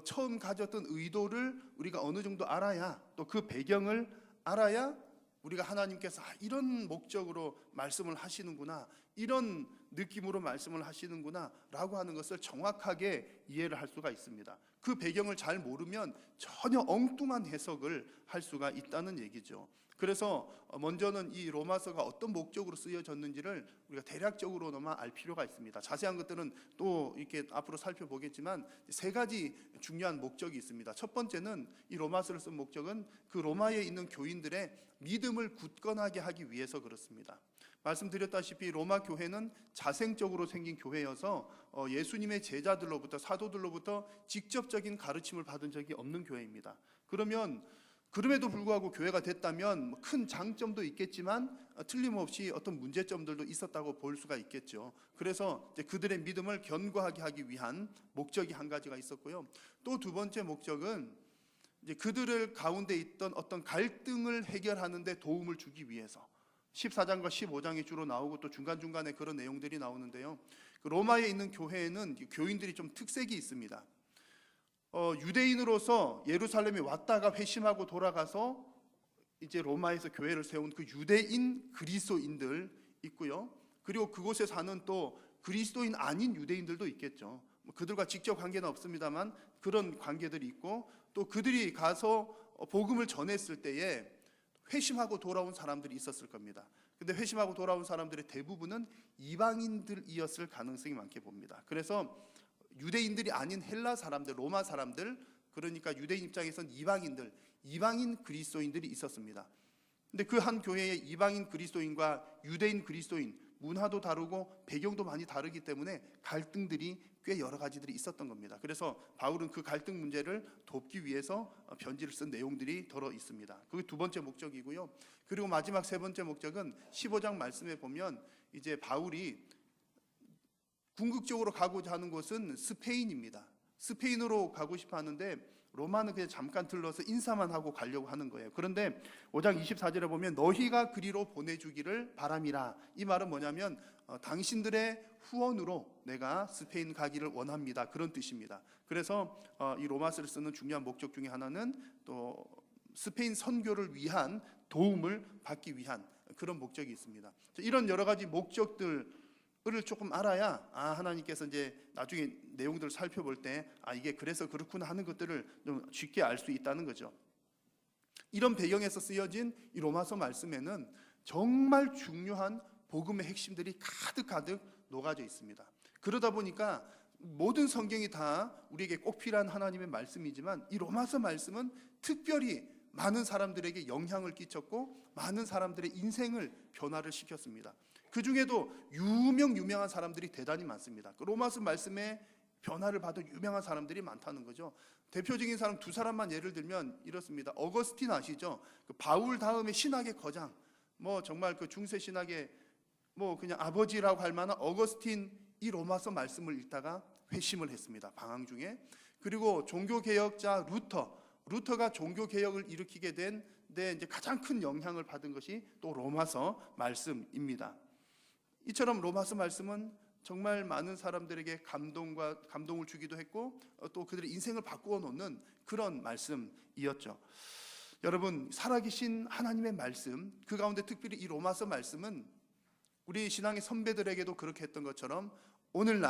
처음 가졌던 의도를 우리가 어느 정도 알아야, 또 그 배경을 알아야 우리가 하나님께서 이런 목적으로 말씀을 하시는구나, 이런 느낌으로 말씀을 하시는구나 라고 하는 것을 정확하게 이해를 할 수가 있습니다. 그 배경을 잘 모르면 전혀 엉뚱한 해석을 할 수가 있다는 얘기죠. 그래서 먼저는 이 로마서가 어떤 목적으로 쓰여졌는지를 우리가 대략적으로나마 알 필요가 있습니다. 자세한 것들은 또 이렇게 앞으로 살펴보겠지만 세 가지 중요한 목적이 있습니다. 첫 번째는 이 로마서를 쓴 목적은 그 로마에 있는 교인들의 믿음을 굳건하게 하기 위해서 그렇습니다. 말씀드렸다시피 로마 교회는 자생적으로 생긴 교회여서 예수님의 제자들로부터, 사도들로부터 직접적인 가르침을 받은 적이 없는 교회입니다. 그럼에도 불구하고 교회가 됐다면 큰 장점도 있겠지만 틀림없이 어떤 문제점들도 있었다고 볼 수가 있겠죠. 그래서 이제 그들의 믿음을 견고하게 하기 위한 목적이 한 가지가 있었고요. 또 두 번째 목적은 이제 그들을 가운데 있던 어떤 갈등을 해결하는 데 도움을 주기 위해서, 14장과 15장이 주로 나오고 또 중간중간에 그런 내용들이 나오는데요. 그 로마에 있는 교회에는 교인들이 좀 특색이 있습니다. 유대인으로서 예루살렘에 왔다가 회심하고 돌아가서 이제 로마에서 교회를 세운 그 유대인 그리스도인들 있고요. 그리고 그곳에 사는 또 그리스도인 아닌 유대인들도 있겠죠. 그들과 직접 관계는 없습니다만 그런 관계들이 있고, 또 그들이 가서 복음을 전했을 때에 회심하고 돌아온 사람들이 있었을 겁니다. 근데 회심하고 돌아온 사람들의 대부분은 이방인들이었을 가능성이 많게 봅니다. 그래서 유대인들이 아닌 헬라 사람들, 로마 사람들, 그러니까 유대인 입장에서는 이방인 그리스도인들이 있었습니다. 근데 그 한 교회에 이방인 그리스도인과 유대인 그리스도인 문화도 다르고 배경도 많이 다르기 때문에 갈등들이 꽤 여러 가지들이 있었던 겁니다. 그래서 바울은 그 갈등 문제를 돕기 위해서 편지를 쓴 내용들이 들어 있습니다. 그게 두 번째 목적이고요. 그리고 마지막 세 번째 목적은 15장 말씀에 보면 이제 바울이 궁극적으로 가고자 하는 곳은 스페인입니다. 스페인으로 가고 싶어 하는데 로마는 그냥 잠깐 들러서 인사만 하고 가려고 하는 거예요. 그런데 5장 24절에 보면 너희가 그리로 보내주기를 바람이라. 이 말은 뭐냐면 당신들의 후원으로 내가 스페인 가기를 원합니다. 그런 뜻입니다. 그래서 이 로마서를 쓰는 중요한 목적 중에 하나는 또 스페인 선교를 위한 도움을 받기 위한 그런 목적이 있습니다. 이런 여러 가지 목적들을 조금 알아야 하나님께서 이제 나중에 내용들을 살펴볼 때 이게 그래서 그렇구나 하는 것들을 좀 쉽게 알 수 있다는 거죠. 이런 배경에서 쓰여진 이 로마서 말씀에는 정말 중요한 복음의 핵심들이 가득 녹아져 있습니다. 그러다 보니까 모든 성경이 다 우리에게 꼭 필요한 하나님의 말씀이지만 이 로마서 말씀은 특별히 많은 사람들에게 영향을 끼쳤고 많은 사람들의 인생을 변화를 시켰습니다. 그 중에도 유명한 사람들이 대단히 많습니다. 그 로마서 말씀에 변화를 받은 유명한 사람들이 많다는 거죠. 대표적인 사람 두 사람만 예를 들면 이렇습니다. 어거스틴 아시죠? 그 바울 다음에 신학의 거장, 정말 그 중세 신학의 그냥 아버지라고 할 만한 어거스틴 이 로마서 말씀을 읽다가 회심을 했습니다. 방황 중에. 그리고 종교 개혁자 루터가 종교 개혁을 일으키게 된 데 이제 가장 큰 영향을 받은 것이 또 로마서 말씀입니다. 이처럼 로마서 말씀은 정말 많은 사람들에게 감동을 주기도 했고 또 그들의 인생을 바꾸어 놓는 그런 말씀이었죠. 여러분, 살아계신 하나님의 말씀, 그 가운데 특별히 이 로마서 말씀은 우리 신앙의 선배들에게도 그렇게 했던 것처럼 오늘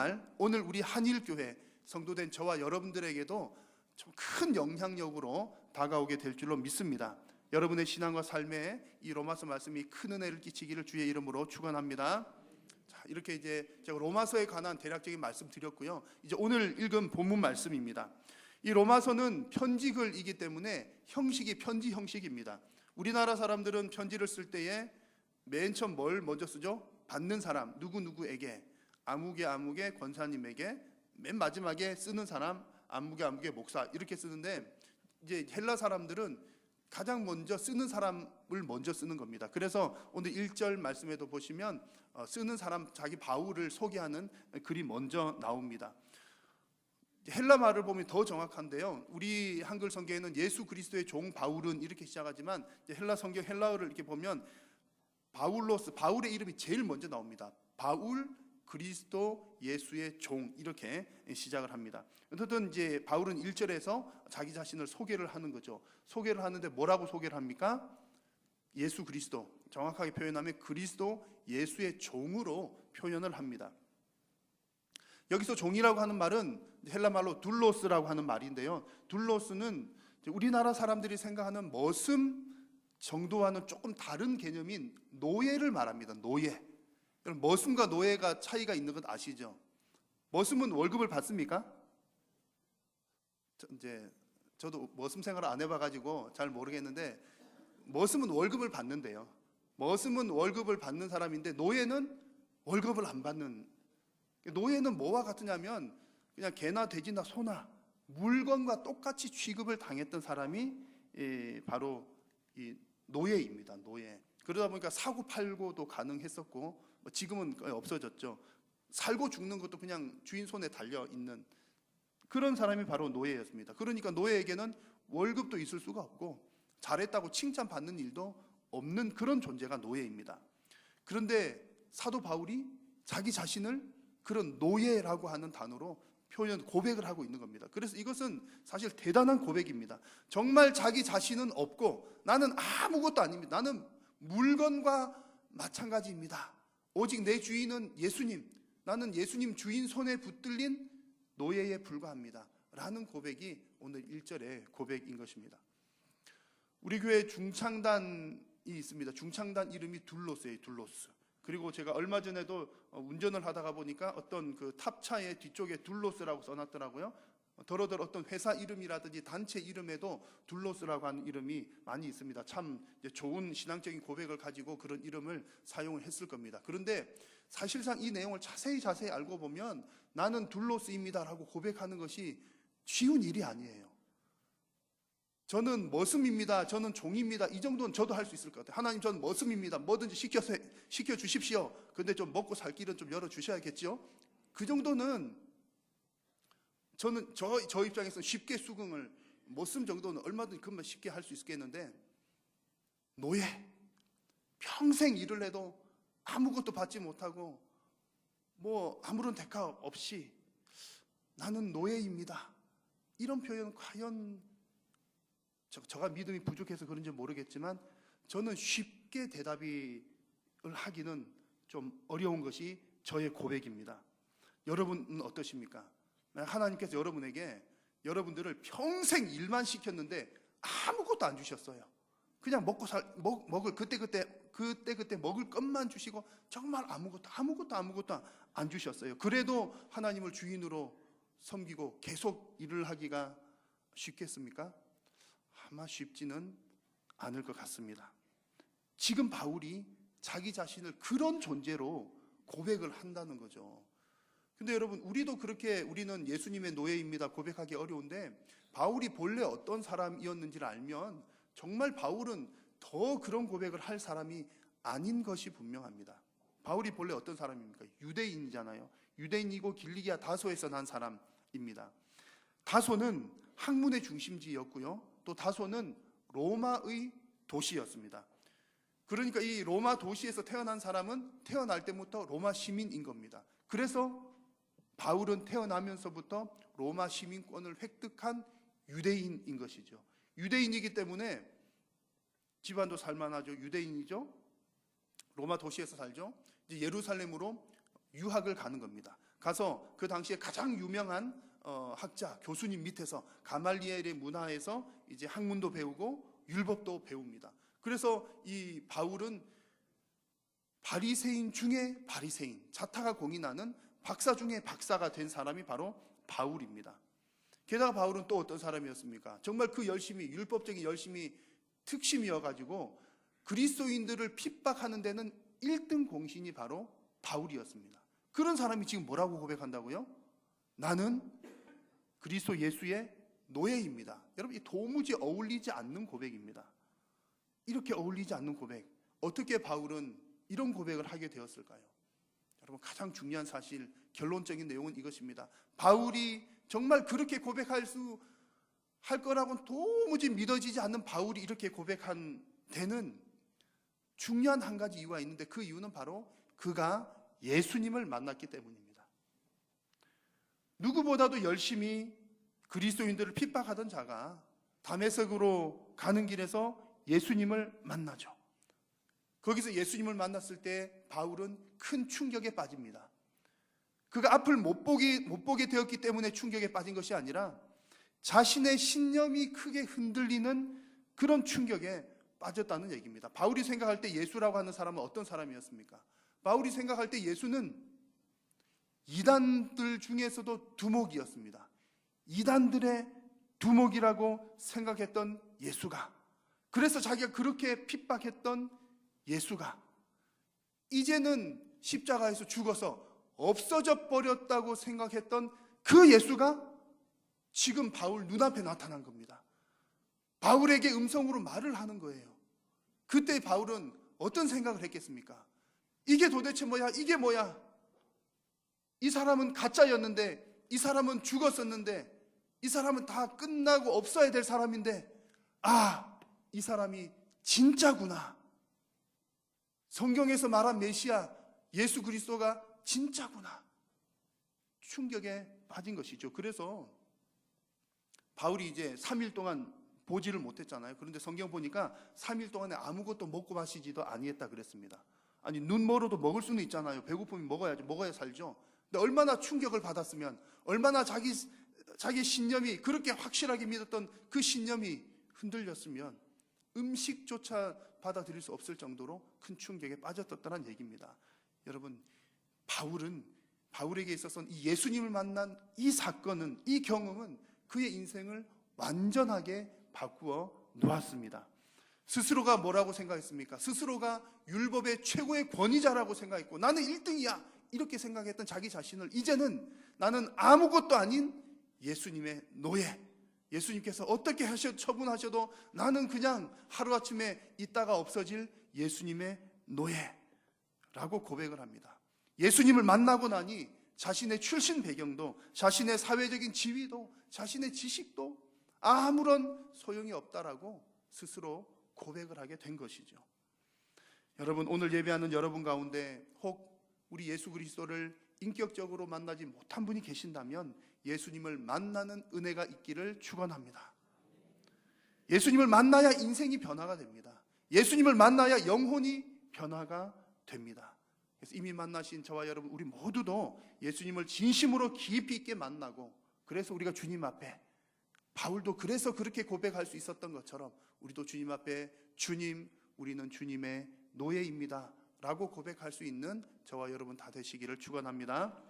우리 한일교회 성도된 저와 여러분들에게도 좀 큰 영향력으로 다가오게 될 줄로 믿습니다. 여러분의 신앙과 삶에 이 로마서 말씀이 큰 은혜를 끼치기를 주의 이름으로 축원합니다. 자, 이렇게 이제 제가 로마서에 관한 대략적인 말씀 드렸고요. 이제 오늘 읽은 본문 말씀입니다. 이 로마서는 편지글이기 때문에 형식이 편지 형식입니다. 우리나라 사람들은 편지를 쓸 때에 맨 처음 뭘 먼저 쓰죠? 받는 사람 누구누구에게, 아무개 권사님에게, 맨 마지막에 쓰는 사람 아무개 목사 이렇게 쓰는데 이제 헬라 사람들은 가장 먼저 쓰는 사람을 먼저 쓰는 겁니다. 그래서 오늘 1절 말씀에도 보시면 쓰는 사람 자기 바울을 소개하는 글이 먼저 나옵니다. 헬라 말을 보면 더 정확한데요. 우리 한글 성경에는 예수 그리스도의 종 바울은 이렇게 시작하지만 헬라 성경 헬라어를 이렇게 보면 바울의 이름이 제일 먼저 나옵니다. 바울 그리스도 예수의 종 이렇게 시작을 합니다. 어쨌든 이제 바울은 1절에서 자기 자신을 소개를 하는 거죠. 소개를 하는데 뭐라고 소개를 합니까? 예수 그리스도, 정확하게 표현하면 그리스도 예수의 종으로 표현을 합니다. 여기서 종이라고 하는 말은 헬라 말로 둘로스라고 하는 말인데요. 둘로스는 우리나라 사람들이 생각하는 머슴 정도와는 조금 다른 개념인 노예를 말합니다. 노예. 머슴과 노예가 차이가 있는 것 아시죠? 머슴은 월급을 받습니까? 저도 머슴 생활을 안 해봐가지고 잘 모르겠는데 머슴은 월급을 받는데요. 머슴은 월급을 받는 사람인데 노예는 월급을 안 받는. 노예는 뭐와 같으냐면 그냥 개나 돼지나 소나 물건과 똑같이 취급을 당했던 사람이 바로 이 노예입니다. 노예. 그러다 보니까 사고 팔고도 가능했었고 지금은 거의 없어졌죠. 살고 죽는 것도 그냥 주인 손에 달려 있는 그런 사람이 바로 노예였습니다. 그러니까 노예에게는 월급도 있을 수가 없고 잘했다고 칭찬받는 일도 없는 그런 존재가 노예입니다. 그런데 사도 바울이 자기 자신을 그런 노예라고 하는 단어로 고백을 하고 있는 겁니다. 그래서 이것은 사실 대단한 고백입니다. 정말 자기 자신은 없고 나는 아무것도 아닙니다. 나는 물건과 마찬가지입니다. 오직 내 주인은 예수님, 나는 예수님 주인 손에 붙들린 노예에 불과합니다 라는 고백이 오늘 1절의 고백인 것입니다. 우리 교회 중창단이 있습니다. 중창단 이름이 둘로스예요. 둘로스. 그리고 제가 얼마 전에도 운전을 하다가 보니까 어떤 그 탑차의 뒤쪽에 둘로스라고 써놨더라고요. 더러더러 어떤 회사 이름이라든지 단체 이름에도 둘로스라고 하는 이름이 많이 있습니다. 참 좋은 신앙적인 고백을 가지고 그런 이름을 사용을 했을 겁니다. 그런데 사실상 이 내용을 자세히 알고 보면 나는 둘로스입니다라고 고백하는 것이 쉬운 일이 아니에요. 저는 머슴입니다. 저는 종입니다. 이 정도는 저도 할 수 있을 것 같아요. 하나님, 저는 머슴입니다. 뭐든지 시켜 주십시오. 근데 좀 먹고 살 길은 좀 열어 주셔야겠죠. 그 정도는 저는 저 입장에서 쉽게 수긍을, 머슴 정도는 얼마든지 그만 쉽게 할 수 있겠는데, 노예, 평생 일을 해도 아무것도 받지 못하고 뭐 아무런 대가 없이 나는 노예입니다, 이런 표현은 과연 저가 믿음이 부족해서 그런지 모르겠지만 저는 쉽게 대답을 하기는 좀 어려운 것이 저의 고백입니다. 여러분은 어떠십니까? 하나님께서 여러분들을 평생 일만 시켰는데 아무것도 안 주셨어요. 그냥 먹을 그때 먹을 것만 주시고 정말 아무것도 안 주셨어요. 그래도 하나님을 주인으로 섬기고 계속 일을 하기가 쉽겠습니까? 아마 쉽지는 않을 것 같습니다. 지금 바울이 자기 자신을 그런 존재로 고백을 한다는 거죠. 근데 여러분, 우리는 예수님의 노예입니다 고백하기 어려운데, 바울이 본래 어떤 사람이었는지를 알면 정말 바울은 더 그런 고백을 할 사람이 아닌 것이 분명합니다. 바울이 본래 어떤 사람입니까? 유대인이잖아요. 유대인이고 길리기아 다소에서 난 사람입니다. 다소는 학문의 중심지였고요, 또 다소는 로마의 도시였습니다. 그러니까 이 로마 도시에서 태어난 사람은 태어날 때부터 로마 시민인 겁니다. 그래서 바울은 태어나면서부터 로마 시민권을 획득한 유대인인 것이죠. 유대인이기 때문에 집안도 살만하죠. 유대인이죠. 로마 도시에서 살죠. 이제 예루살렘으로 유학을 가는 겁니다. 가서 그 당시에 가장 유명한 학자, 교수님 밑에서 가말리엘의 문화에서 이제 학문도 배우고 율법도 배웁니다. 그래서 이 바울은 바리새인 중에 바리새인, 자타가 공인하는 박사 중에 박사가 된 사람이 바로 바울입니다. 게다가 바울은 또 어떤 사람이었습니까? 정말 그 율법적인 열심이 특심이어가지고 그리스도인들을 핍박하는 데는 1등 공신이 바로 바울이었습니다. 그런 사람이 지금 뭐라고 고백한다고요? 나는 그리스도 예수의 노예입니다. 여러분, 이 도무지 어울리지 않는 고백입니다. 이렇게 어울리지 않는 고백, 어떻게 바울은 이런 고백을 하게 되었을까요? 여러분, 가장 중요한 사실, 결론적인 내용은 이것입니다. 바울이 정말 그렇게 고백할 거라고는 도무지 믿어지지 않는 바울이 이렇게 고백한 데는 중요한 한 가지 이유가 있는데, 그 이유는 바로 그가 예수님을 만났기 때문입니다. 누구보다도 열심히 그리스도인들을 핍박하던 자가 다메섹으로 가는 길에서 예수님을 만나죠. 거기서 예수님을 만났을 때 바울은 큰 충격에 빠집니다. 그가 앞을 못 보게 되었기 때문에 충격에 빠진 것이 아니라 자신의 신념이 크게 흔들리는 그런 충격에 빠졌다는 얘기입니다. 바울이 생각할 때 예수라고 하는 사람은 어떤 사람이었습니까? 바울이 생각할 때 예수는 이단들 중에서도 두목이었습니다. 이단들의 두목이라고 생각했던 예수가, 그래서 자기가 그렇게 핍박했던 예수가 이제는 십자가에서 죽어서 없어져 버렸다고 생각했던 그 예수가 지금 바울 눈앞에 나타난 겁니다. 바울에게 음성으로 말을 하는 거예요. 그때 바울은 어떤 생각을 했겠습니까? 이게 도대체 뭐야? 이게 뭐야? 이 사람은 가짜였는데, 이 사람은 죽었었는데, 이 사람은 다 끝나고 없어야 될 사람인데, 이 사람이 진짜구나. 성경에서 말한 메시아 예수 그리스도가 진짜구나. 충격에 빠진 것이죠. 그래서 바울이 이제 3일 동안 보지를 못했잖아요. 그런데 성경 보니까 3일 동안에 아무것도 먹고 마시지도 아니했다 그랬습니다. 아니, 눈 멀어도 먹을 수는 있잖아요. 배고프면 먹어야죠. 먹어야 살죠. 근데 얼마나 충격을 받았으면, 얼마나 자기 신념이, 그렇게 확실하게 믿었던 그 신념이 흔들렸으면 음식조차 받아들일 수 없을 정도로 큰 충격에 빠졌다는 얘기입니다. 여러분, 바울에게 있어서는 이 예수님을 만난 이 사건은, 이 경험은 그의 인생을 완전하게 바꾸어 놓았습니다. 스스로가 뭐라고 생각했습니까? 스스로가 율법의 최고의 권위자라고 생각했고 나는 1등이야 이렇게 생각했던 자기 자신을 이제는 나는 아무것도 아닌 예수님의 노예, 예수님께서 어떻게 처분하셔도 나는 그냥 하루아침에 있다가 없어질 예수님의 노예라고 고백을 합니다. 예수님을 만나고 나니 자신의 출신 배경도, 자신의 사회적인 지위도, 자신의 지식도 아무런 소용이 없다라고 스스로 고백을 하게 된 것이죠. 여러분, 오늘 예배하는 여러분 가운데 혹 우리 예수 그리스도를 인격적으로 만나지 못한 분이 계신다면 예수님을 만나는 은혜가 있기를 축원합니다. 예수님을 만나야 인생이 변화가 됩니다. 예수님을 만나야 영혼이 변화가 됩니다. 그래서 이미 만나신 저와 여러분 우리 모두도 예수님을 진심으로 깊이 있게 만나고, 그래서 우리가 주님 앞에, 바울도 그래서 그렇게 고백할 수 있었던 것처럼 우리도 주님 앞에 주님, 우리는 주님의 노예입니다 라고 고백할 수 있는 저와 여러분 다 되시기를 축원합니다.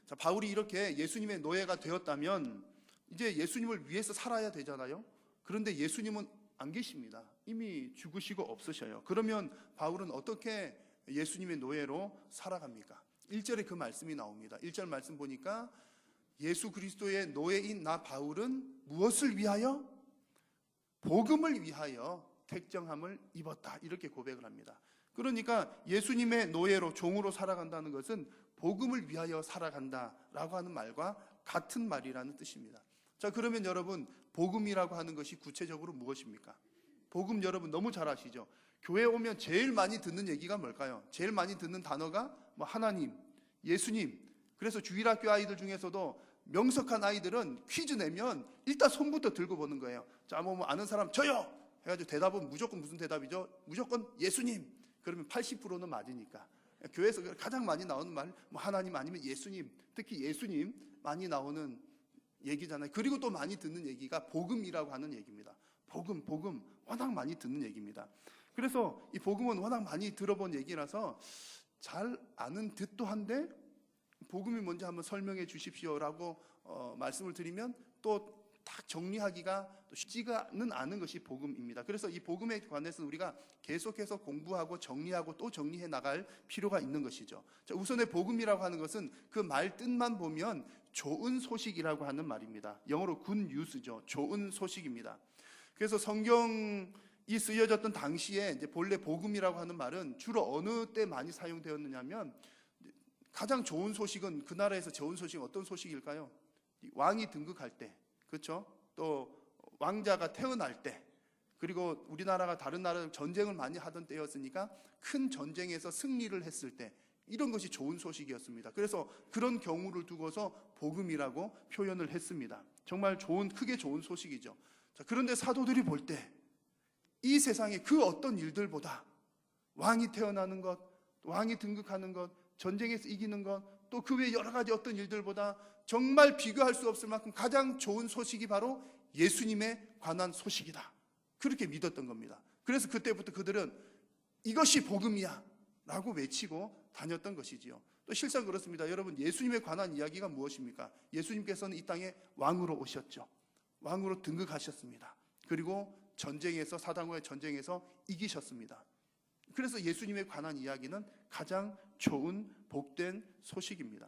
자, 바울이 이렇게 예수님의 노예가 되었다면 이제 예수님을 위해서 살아야 되잖아요. 그런데 예수님은 안 계십니다. 이미 죽으시고 없으셔요. 그러면 바울은 어떻게 예수님의 노예로 살아갑니까? 1절에 그 말씀이 나옵니다. 1절 말씀 보니까 예수 그리스도의 노예인 나 바울은 무엇을 위하여? 복음을 위하여 택정함을 입었다, 이렇게 고백을 합니다. 그러니까 예수님의 노예로, 종으로 살아간다는 것은 복음을 위하여 살아간다라고 하는 말과 같은 말이라는 뜻입니다. 자, 그러면 여러분, 복음이라고 하는 것이 구체적으로 무엇입니까? 복음 여러분 너무 잘 아시죠? 교회 오면 제일 많이 듣는 얘기가 뭘까요? 제일 많이 듣는 단어가 뭐 하나님, 예수님. 그래서 주일학교 아이들 중에서도 명석한 아이들은 퀴즈 내면 일단 손부터 들고 보는 거예요. 자, 뭐 아는 사람 저요 해가지고 대답은 무조건 무슨 대답이죠? 무조건 예수님. 그러면 80%는 맞으니까. 교회에서 가장 많이 나오는 말, 뭐 하나님 아니면 예수님, 특히 예수님 많이 나오는 얘기잖아요. 그리고 또 많이 듣는 얘기가 복음이라고 하는 얘기입니다. 복음 워낙 많이 듣는 얘기입니다. 그래서 이 복음은 워낙 많이 들어본 얘기라서 잘 아는 듯도 한데, 복음이 뭔지 한번 설명해 주십시오라고 말씀을 드리면 또 딱 정리하기가 또 쉽지가는 않은 것이 복음입니다. 그래서 이 복음에 관해서는 우리가 계속해서 공부하고 정리하고 또 정리해 나갈 필요가 있는 것이죠. 자, 우선의 복음이라고 하는 것은 그 말 뜻만 보면 좋은 소식이라고 하는 말입니다. 영어로 good news죠. 좋은 소식입니다. 그래서 성경이 쓰여졌던 당시에 이제 본래 복음이라고 하는 말은 주로 어느 때 많이 사용되었느냐면, 가장 좋은 소식은, 그 나라에서 좋은 소식은 어떤 소식일까요? 왕이 등극할 때, 그렇죠? 또 왕자가 태어날 때, 그리고 우리나라가 다른 나라 전쟁을 많이 하던 때였으니까 큰 전쟁에서 승리를 했을 때, 이런 것이 좋은 소식이었습니다. 그래서 그런 경우를 두고서 복음이라고 표현을 했습니다. 정말 크게 좋은 소식이죠. 자, 그런데 사도들이 볼 때 이 세상의 그 어떤 일들보다 왕이 태어나는 것, 왕이 등극하는 것, 전쟁에서 이기는 것, 또 그 외 여러 가지 어떤 일들보다 정말 비교할 수 없을 만큼 가장 좋은 소식이 바로 예수님에 관한 소식이다, 그렇게 믿었던 겁니다. 그래서 그때부터 그들은 이것이 복음이야 라고 외치고 다녔던 것이지요. 또 실상 그렇습니다. 여러분, 예수님에 관한 이야기가 무엇입니까? 예수님께서는 이 땅에 왕으로 오셨죠. 왕으로 등극하셨습니다. 그리고 전쟁에서, 사단과의 전쟁에서 이기셨습니다. 그래서 예수님에 관한 이야기는 가장 좋은 복된 소식입니다.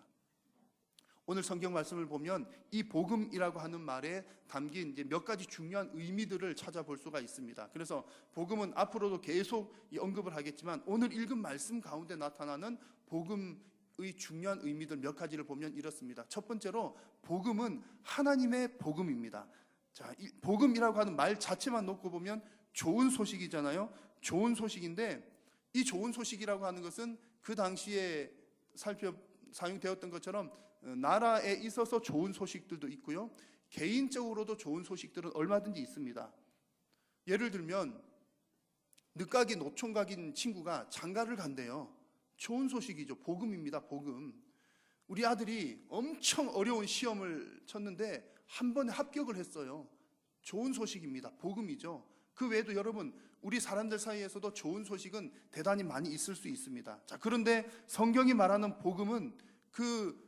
오늘 성경 말씀을 보면 이 복음이라고 하는 말에 담긴 이제 몇 가지 중요한 의미들을 찾아볼 수가 있습니다. 그래서 복음은 앞으로도 계속 언급을 하겠지만, 오늘 읽은 말씀 가운데 나타나는 복음의 중요한 의미들 몇 가지를 보면 이렇습니다. 첫 번째로, 복음은 하나님의 복음입니다. 자, 이 복음이라고 하는 말 자체만 놓고 보면 좋은 소식이잖아요. 좋은 소식인데, 이 좋은 소식이라고 하는 것은 그 당시에 사용되었던 것처럼 나라에 있어서 좋은 소식들도 있고요, 개인적으로도 좋은 소식들은 얼마든지 있습니다. 예를 들면 늦가기 노총각인 친구가 장가를 간대요. 좋은 소식이죠. 복음입니다. 복음. 우리 아들이 엄청 어려운 시험을 쳤는데 한 번에 합격을 했어요. 좋은 소식입니다. 복음이죠. 그 외에도 여러분, 우리 사람들 사이에서도 좋은 소식은 대단히 많이 있을 수 있습니다. 자, 그런데 성경이 말하는 복음은 그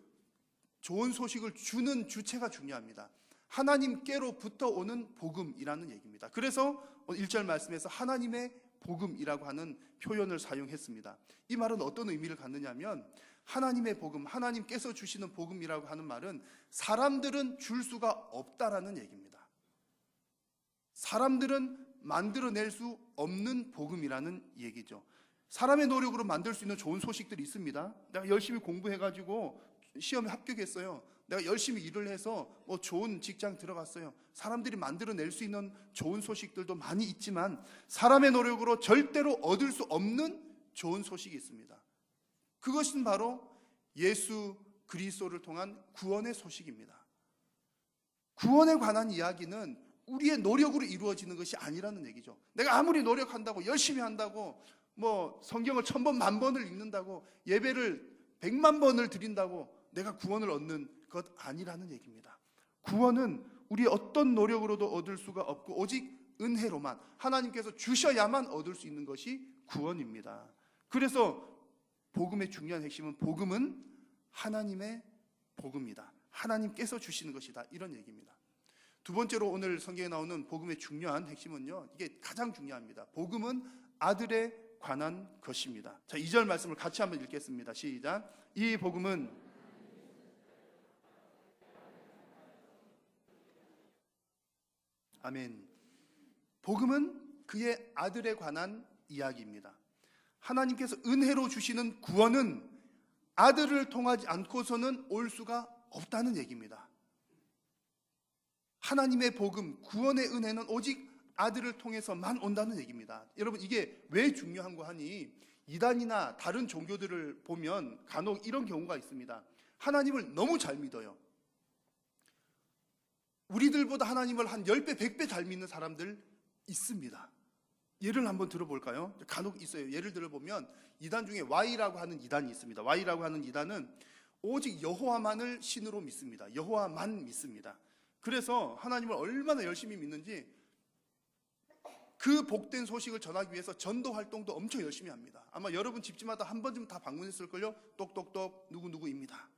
좋은 소식을 주는 주체가 중요합니다. 하나님께로부터 오는 복음이라는 얘기입니다. 그래서 1절 말씀에서 하나님의 복음이라고 하는 표현을 사용했습니다. 이 말은 어떤 의미를 갖느냐면 하나님의 복음, 하나님께서 주시는 복음이라고 하는 말은 사람들은 줄 수가 없다라는 얘기입니다. 사람들은 만들어낼 수 없는 복음이라는 얘기죠. 사람의 노력으로 만들 수 있는 좋은 소식들이 있습니다. 내가 열심히 공부해가지고 시험에 합격했어요. 내가 열심히 일을 해서 뭐 좋은 직장 들어갔어요. 사람들이 만들어낼 수 있는 좋은 소식들도 많이 있지만 사람의 노력으로 절대로 얻을 수 없는 좋은 소식이 있습니다. 그것은 바로 예수 그리스도를 통한 구원의 소식입니다. 구원에 관한 이야기는 우리의 노력으로 이루어지는 것이 아니라는 얘기죠. 내가 아무리 노력한다고 열심히 한다고 뭐 성경을 1000번 만번을 읽는다고 예배를 100만 번을 드린다고 내가 구원을 얻는 것 아니라는 얘기입니다. 구원은 우리 어떤 노력으로도 얻을 수가 없고 오직 은혜로만 하나님께서 주셔야만 얻을 수 있는 것이 구원입니다. 그래서 복음의 중요한 핵심은 복음은 하나님의 복음이다. 하나님께서 주시는 것이다. 이런 얘기입니다. 두 번째로 오늘 성경에 나오는 복음의 중요한 핵심은요, 이게 가장 중요합니다. 복음은 아들에 관한 것입니다. 자, 2절 말씀을 같이 한번 읽겠습니다. 시작. 이 복음은 아멘. 복음은 그의 아들에 관한 이야기입니다. 하나님께서 은혜로 주시는 구원은 아들을 통하지 않고서는 올 수가 없다는 얘기입니다. 하나님의 복음, 구원의 은혜는 오직 아들을 통해서만 온다는 얘기입니다. 여러분, 이게 왜 중요한 거 하니 이단이나 다른 종교들을 보면 간혹 이런 경우가 있습니다. 하나님을 너무 잘 믿어요. 우리들보다 하나님을 한 10배, 100배 잘 믿는 사람들 있습니다. 예를 한번 들어볼까요? 간혹 있어요. 예를 들어보면 이단 중에 Y라고 하는 이단이 있습니다. Y라고 하는 이단은 오직 여호와만을 신으로 믿습니다. 여호와만 믿습니다. 그래서 하나님을 얼마나 열심히 믿는지 그 복된 소식을 전하기 위해서 전도 활동도 엄청 열심히 합니다. 아마 여러분 집집마다 한 번쯤 다 방문했을걸요? 똑똑똑 누구누구입니다.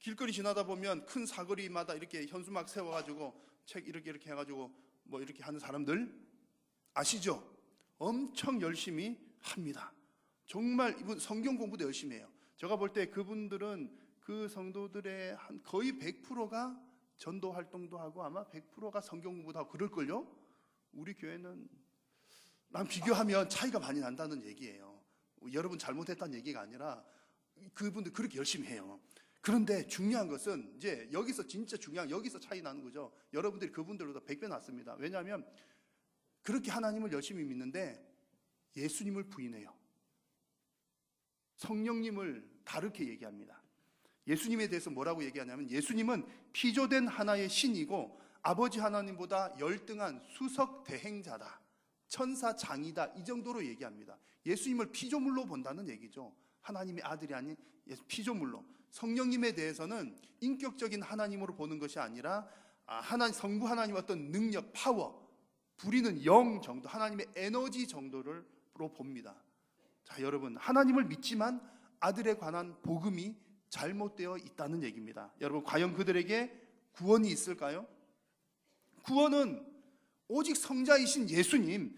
길거리 지나다 보면 큰 사거리마다 이렇게 현수막 세워가지고 책 이렇게 해가지고 뭐 이렇게 하는 사람들 아시죠? 엄청 열심히 합니다. 정말 이분 성경 공부도 열심히 해요. 제가 볼 때 그분들은 그 성도들의 한 거의 100%가 전도 활동도 하고 아마 100%가 성경 공부도 하고 그럴걸요? 우리 교회는 난 비교하면 차이가 많이 난다는 얘기예요. 여러분 잘못했다는 얘기가 아니라 그분들 그렇게 열심히 해요. 그런데 중요한 것은 이제 여기서 진짜 중요한 여기서 차이 나는 거죠. 여러분들이 그분들보다 100배 낫습니다. 왜냐하면 그렇게 하나님을 열심히 믿는데 예수님을 부인해요. 성령님을 다르게 얘기합니다. 예수님에 대해서 뭐라고 얘기하냐면 예수님은 피조된 하나의 신이고 아버지 하나님보다 열등한 수석 대행자다. 천사장이다. 이 정도로 얘기합니다. 예수님을 피조물로 본다는 얘기죠. 하나님의 아들이 아닌 피조물로. 성령님에 대해서는 인격적인 하나님으로 보는 것이 아니라 성부 하나님의 어떤 능력, 파워, 부리는 영 정도, 하나님의 에너지 정도로 봅니다. 자, 여러분, 하나님을 믿지만 아들에 관한 복음이 잘못되어 있다는 얘기입니다. 여러분, 과연 그들에게 구원이 있을까요? 구원은 오직 성자이신 예수님,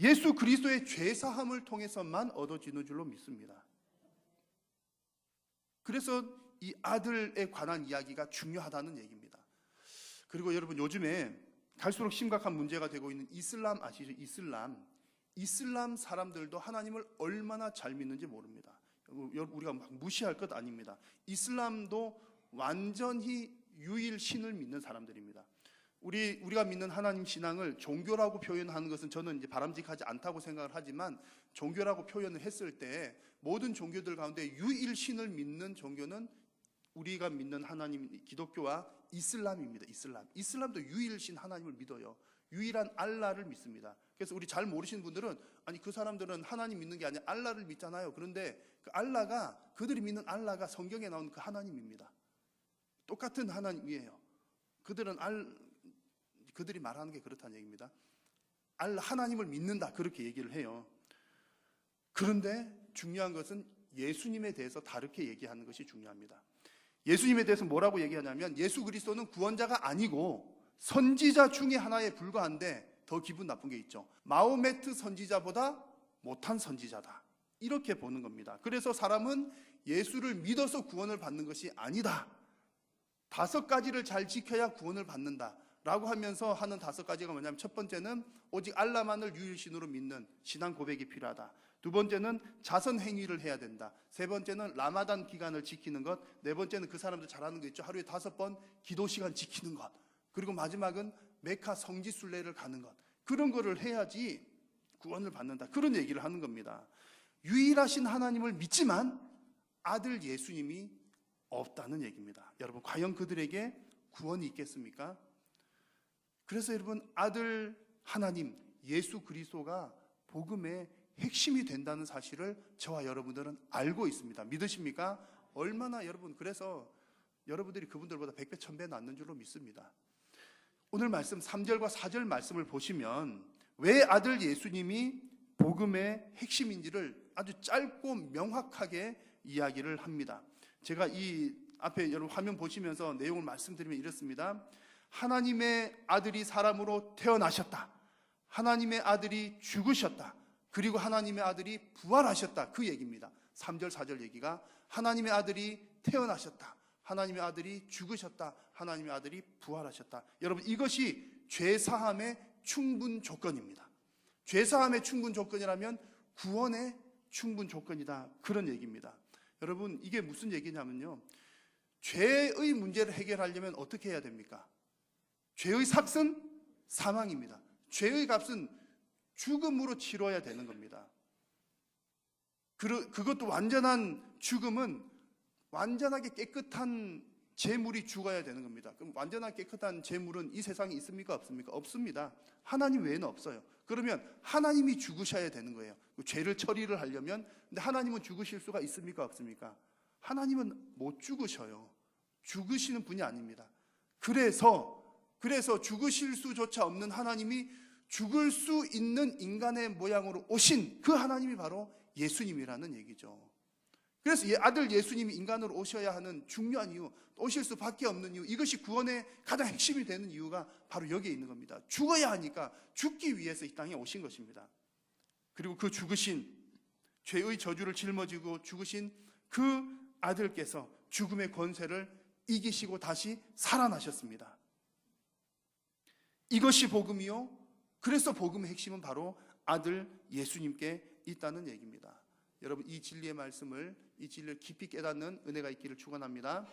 예수 그리스도의 죄사함을 통해서만 얻어지는 줄로 믿습니다. 그래서 이 아들에 관한 이야기가 중요하다는 얘기입니다. 그리고 여러분, 요즘에 갈수록 심각한 문제가 되고 있는 이슬람 아시죠? 이슬람 사람들도 하나님을 얼마나 잘 믿는지 모릅니다. 우리가 막 무시할 것 아닙니다. 이슬람도 완전히 유일신을 믿는 사람들입니다. 우리가 믿는 하나님 신앙을 종교라고 표현하는 것은 저는 이제 바람직하지 않다고 생각을 하지만 종교라고 표현을 했을 때 모든 종교들 가운데 유일신을 믿는 종교는 우리가 믿는 하나님 기독교와 이슬람입니다. 이슬람도 유일신 하나님을 믿어요. 유일한 알라를 믿습니다. 그래서 우리 잘 모르시는 분들은 아니 그 사람들은 하나님 믿는 게 아니라 알라를 믿잖아요. 그런데 그 알라가 그들이 믿는 알라가 성경에 나온 그 하나님입니다. 똑같은 하나님이에요. 그들이 말하는 게 그렇다는 얘기입니다. 하나님을 믿는다 그렇게 얘기를 해요. 그런데 중요한 것은 예수님에 대해서 다르게 얘기하는 것이 중요합니다. 예수님에 대해서 뭐라고 얘기하냐면 예수 그리스도는 구원자가 아니고 선지자 중에 하나에 불과한데 더 기분 나쁜 게 있죠. 마호메트 선지자보다 못한 선지자다. 이렇게 보는 겁니다. 그래서 사람은 예수를 믿어서 구원을 받는 것이 아니다. 5가지를 잘 지켜야 구원을 받는다 라고 하면서 하는 5가지가 뭐냐면, 첫 번째는 오직 알라만을 유일신으로 믿는 신앙 고백이 필요하다. 두 번째는 자선 행위를 해야 된다. 세 번째는 라마단 기간을 지키는 것. 네 번째는 그 사람들 잘하는 거 있죠. 하루에 5번 기도 시간 지키는 것. 그리고 마지막은 메카 성지 순례를 가는 것. 그런 거를 해야지 구원을 받는다. 그런 얘기를 하는 겁니다. 유일하신 하나님을 믿지만 아들 예수님이 없다는 얘기입니다. 여러분, 과연 그들에게 구원이 있겠습니까? 그래서 여러분, 아들 하나님 예수 그리스도가 복음의 핵심이 된다는 사실을 저와 여러분들은 알고 있습니다. 믿으십니까? 얼마나 여러분, 그래서 여러분들이 그분들보다 100배 1000배 낫는 줄로 믿습니다. 오늘 말씀 3절과 4절 말씀을 보시면 왜 아들 예수님이 복음의 핵심인지를 아주 짧고 명확하게 이야기를 합니다. 제가 이 앞에 여러분 화면 보시면서 내용을 말씀드리면 이렇습니다. 하나님의 아들이 사람으로 태어나셨다. 하나님의 아들이 죽으셨다. 그리고 하나님의 아들이 부활하셨다. 그 얘기입니다. 3절 4절 얘기가 하나님의 아들이 태어나셨다. 하나님의 아들이 죽으셨다. 하나님의 아들이 부활하셨다. 여러분, 이것이 죄사함의 충분 조건입니다. 죄사함의 충분 조건이라면 구원의 충분 조건이다. 그런 얘기입니다. 여러분, 이게 무슨 얘기냐면요, 죄의 문제를 해결하려면 어떻게 해야 됩니까? 죄의 삭은 사망입니다. 죄의 값은 죽음으로 치러야 되는 겁니다. 그것도 완전한 죽음은 완전하게 깨끗한 재물이 죽어야 되는 겁니다. 그럼 완전하게 깨끗한 재물은 이 세상에 있습니까? 없습니까? 없습니다. 하나님 외에는 없어요. 그러면 하나님이 죽으셔야 되는 거예요. 죄를 처리를 하려면. 근데 하나님은 죽으실 수가 있습니까? 없습니까? 하나님은 못 죽으셔요. 죽으시는 분이 아닙니다. 그래서 죽으실 수조차 없는 하나님이 죽을 수 있는 인간의 모양으로 오신 그 하나님이 바로 예수님이라는 얘기죠. 그래서 아들 예수님이 인간으로 오셔야 하는 중요한 이유, 오실 수밖에 없는 이유, 이것이 구원의 가장 핵심이 되는 이유가 바로 여기에 있는 겁니다. 죽어야 하니까 죽기 위해서 이 땅에 오신 것입니다. 그리고 그 죽으신, 죄의 저주를 짊어지고 죽으신 그 아들께서 죽음의 권세를 이기시고 다시 살아나셨습니다. 이것이 복음이요, 그래서 복음의 핵심은 바로 아들 예수님께 있다는 얘기입니다. 여러분, 이 진리의 말씀을, 이 진리를 깊이 깨닫는 은혜가 있기를 축원합니다.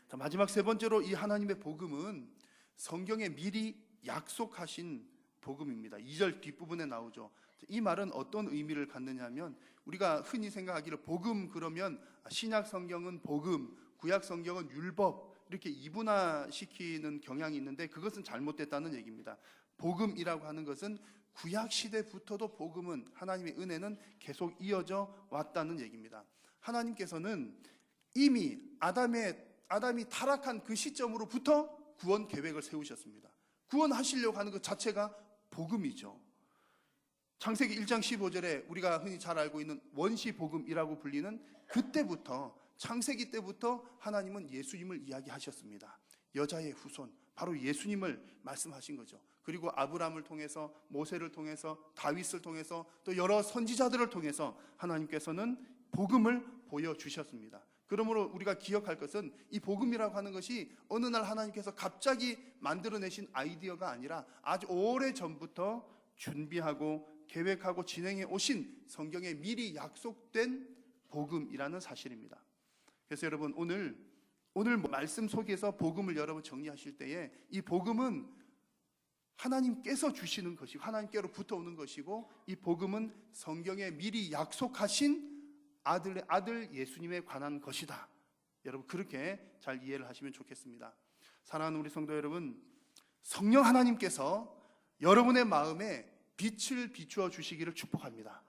자, 마지막 세 번째로 이 하나님의 복음은 성경에 미리 약속하신 복음입니다. 2절 뒷부분에 나오죠. 이 말은 어떤 의미를 갖느냐 하면, 우리가 흔히 생각하기를 복음 그러면 신약 성경은 복음, 구약 성경은 율법, 이렇게 이분화시키는 경향이 있는데 그것은 잘못됐다는 얘기입니다. 복음이라고 하는 것은 구약 시대부터도 복음은, 하나님의 은혜는 계속 이어져 왔다는 얘기입니다. 하나님께서는 이미 아담이 타락한 그 시점으로부터 구원 계획을 세우셨습니다. 구원하시려고 하는 것 자체가 복음이죠. 창세기 1장 15절에 우리가 흔히 잘 알고 있는 원시 복음이라고 불리는 그때부터, 창세기 때부터 하나님은 예수님을 이야기하셨습니다. 여자의 후손, 바로 예수님을 말씀하신 거죠. 그리고 아브라함을 통해서, 모세를 통해서, 다윗을 통해서, 또 여러 선지자들을 통해서 하나님께서는 복음을 보여주셨습니다. 그러므로 우리가 기억할 것은 이 복음이라고 하는 것이 어느 날 하나님께서 갑자기 만들어내신 아이디어가 아니라 아주 오래전부터 준비하고 계획하고 진행해 오신 성경에 미리 약속된 복음이라는 사실입니다. 그래서 여러분, 오늘 말씀 속에서 복음을 여러분 정리하실 때에 이 복음은 하나님께서 주시는 것이고 하나님께로부터 오는 것이고, 이 복음은 성경에 미리 약속하신 아들 예수님에 관한 것이다. 여러분, 그렇게 잘 이해를 하시면 좋겠습니다. 사랑하는 우리 성도 여러분, 성령 하나님께서 여러분의 마음에 빛을 비추어 주시기를 축복합니다.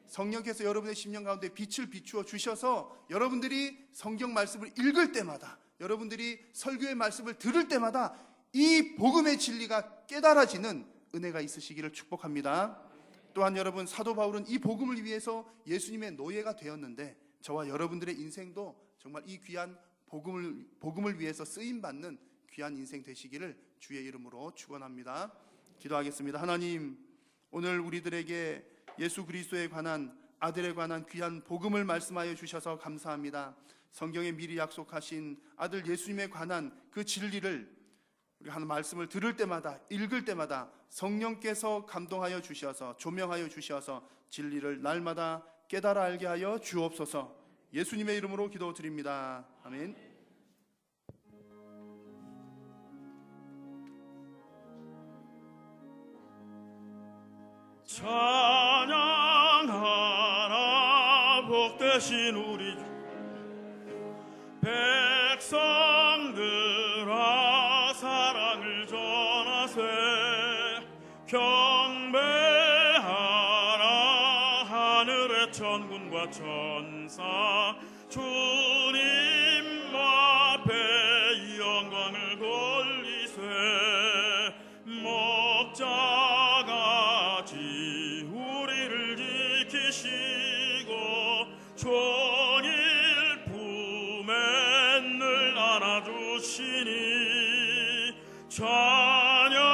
성령께서 여러분의 심령 가운데 빛을 비추어 주셔서 여러분들이 성경 말씀을 읽을 때마다, 여러분들이 설교의 말씀을 들을 때마다 이 복음의 진리가 깨달아지는 은혜가 있으시기를 축복합니다. 또한 여러분, 사도 바울은 이 복음을 위해서 예수님의 노예가 되었는데 저와 여러분들의 인생도 정말 이 귀한 복음을 위해서 쓰임 받는 귀한 인생 되시기를 주의 이름으로 축원합니다. 기도하겠습니다. 하나님, 오늘 우리들에게 예수 그리스도에 관한, 아들에 관한 귀한 복음을 말씀하여 주셔서 감사합니다. 성경에 미리 약속하신 아들 예수님에 관한 그 진리를 우리가 하는 말씀을 들을 때마다, 읽을 때마다 성령께서 감동하여 주셔서, 조명하여 주셔서 진리를 날마다 깨달아 알게 하여 주옵소서. 예수님의 이름으로 기도드립니다. 아멘. 찬양하라 복되신 우리 백성들아, 사랑을 전하세. 경배하라 하늘의 천군과 천사, 주님 앞에 영광을 돌리세. 목자같이 우리를 지키시고 종일 품에 늘 안아주시니, 찬양하라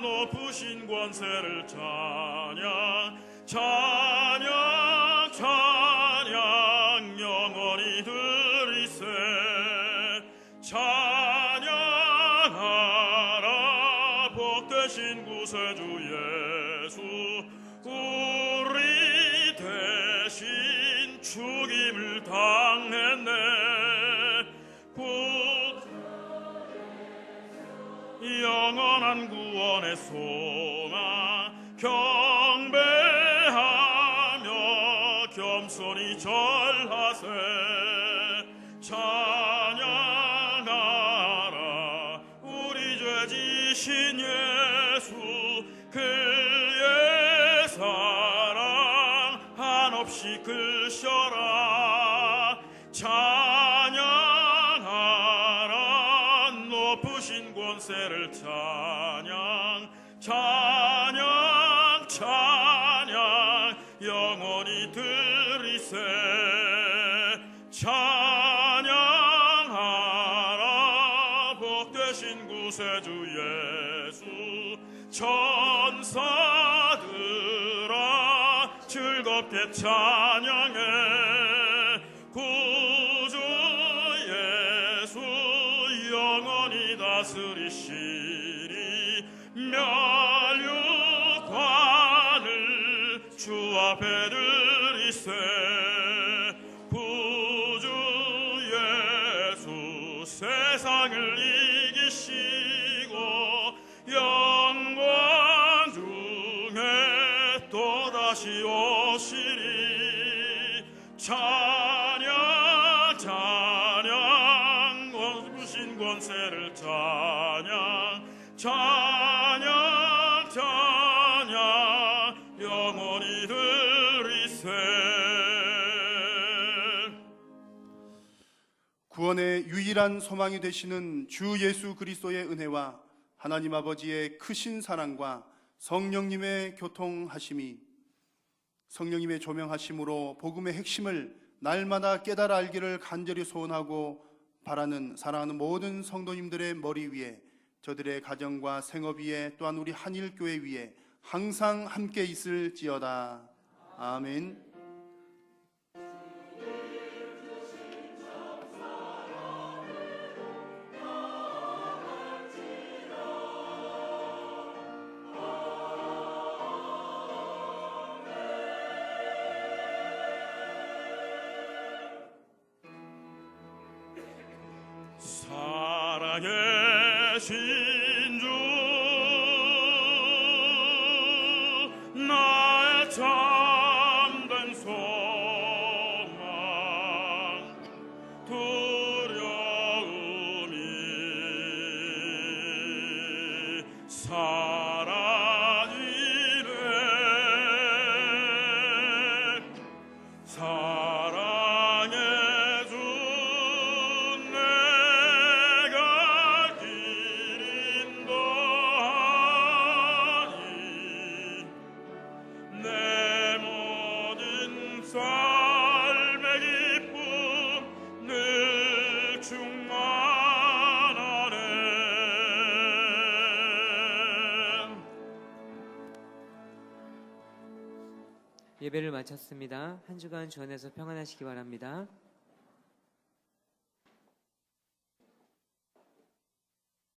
높으신 권세를 찬양, 찬양, 찬양 영원히 드리세. 찬양하라 복되신 구세주 예수, 우리 대신 죽임을 당했네. 영원한 구원의 소망, 경배하며 겸손히 절하세. 찬양하라 우리 죄 지신 예수, 그의 사랑 한없이 크셔라. 찬양하라 높으신 권세를 찬양, 찬양, 찬양 영원히 드리세. 찬양하라 복되신 구세주 예수, 천사들아 즐겁게 찬양해. 구주 예수 영원히 다스리시니, 멸류관을 주 앞에 드리세. 구주 예수 세상을 이기시고 영광 중에 또다시 오시리. 찬양, 찬양 높으신 권세를 찬양, 찬양, 찬양 영원히 드리세. 구원의 유일한 소망이 되시는 주 예수 그리스도의 은혜와 하나님 아버지의 크신 사랑과 성령님의 교통하심이, 성령님의 조명하심으로 복음의 핵심을 날마다 깨달아 알기를 간절히 소원하고 바라는, 사랑하는 모든 성도님들의 머리 위에, 저들의 가정과 생업 위에, 또한 우리 한일교회 위에 항상 함께 있을지어다. 아멘. 사랑의 신주 나의 참된 소망, 두려움이 사라지네. 사랑의 주 내가 길 인도 예배를 마쳤습니다. 한 주간 주 안에서 평안하시기 바랍니다.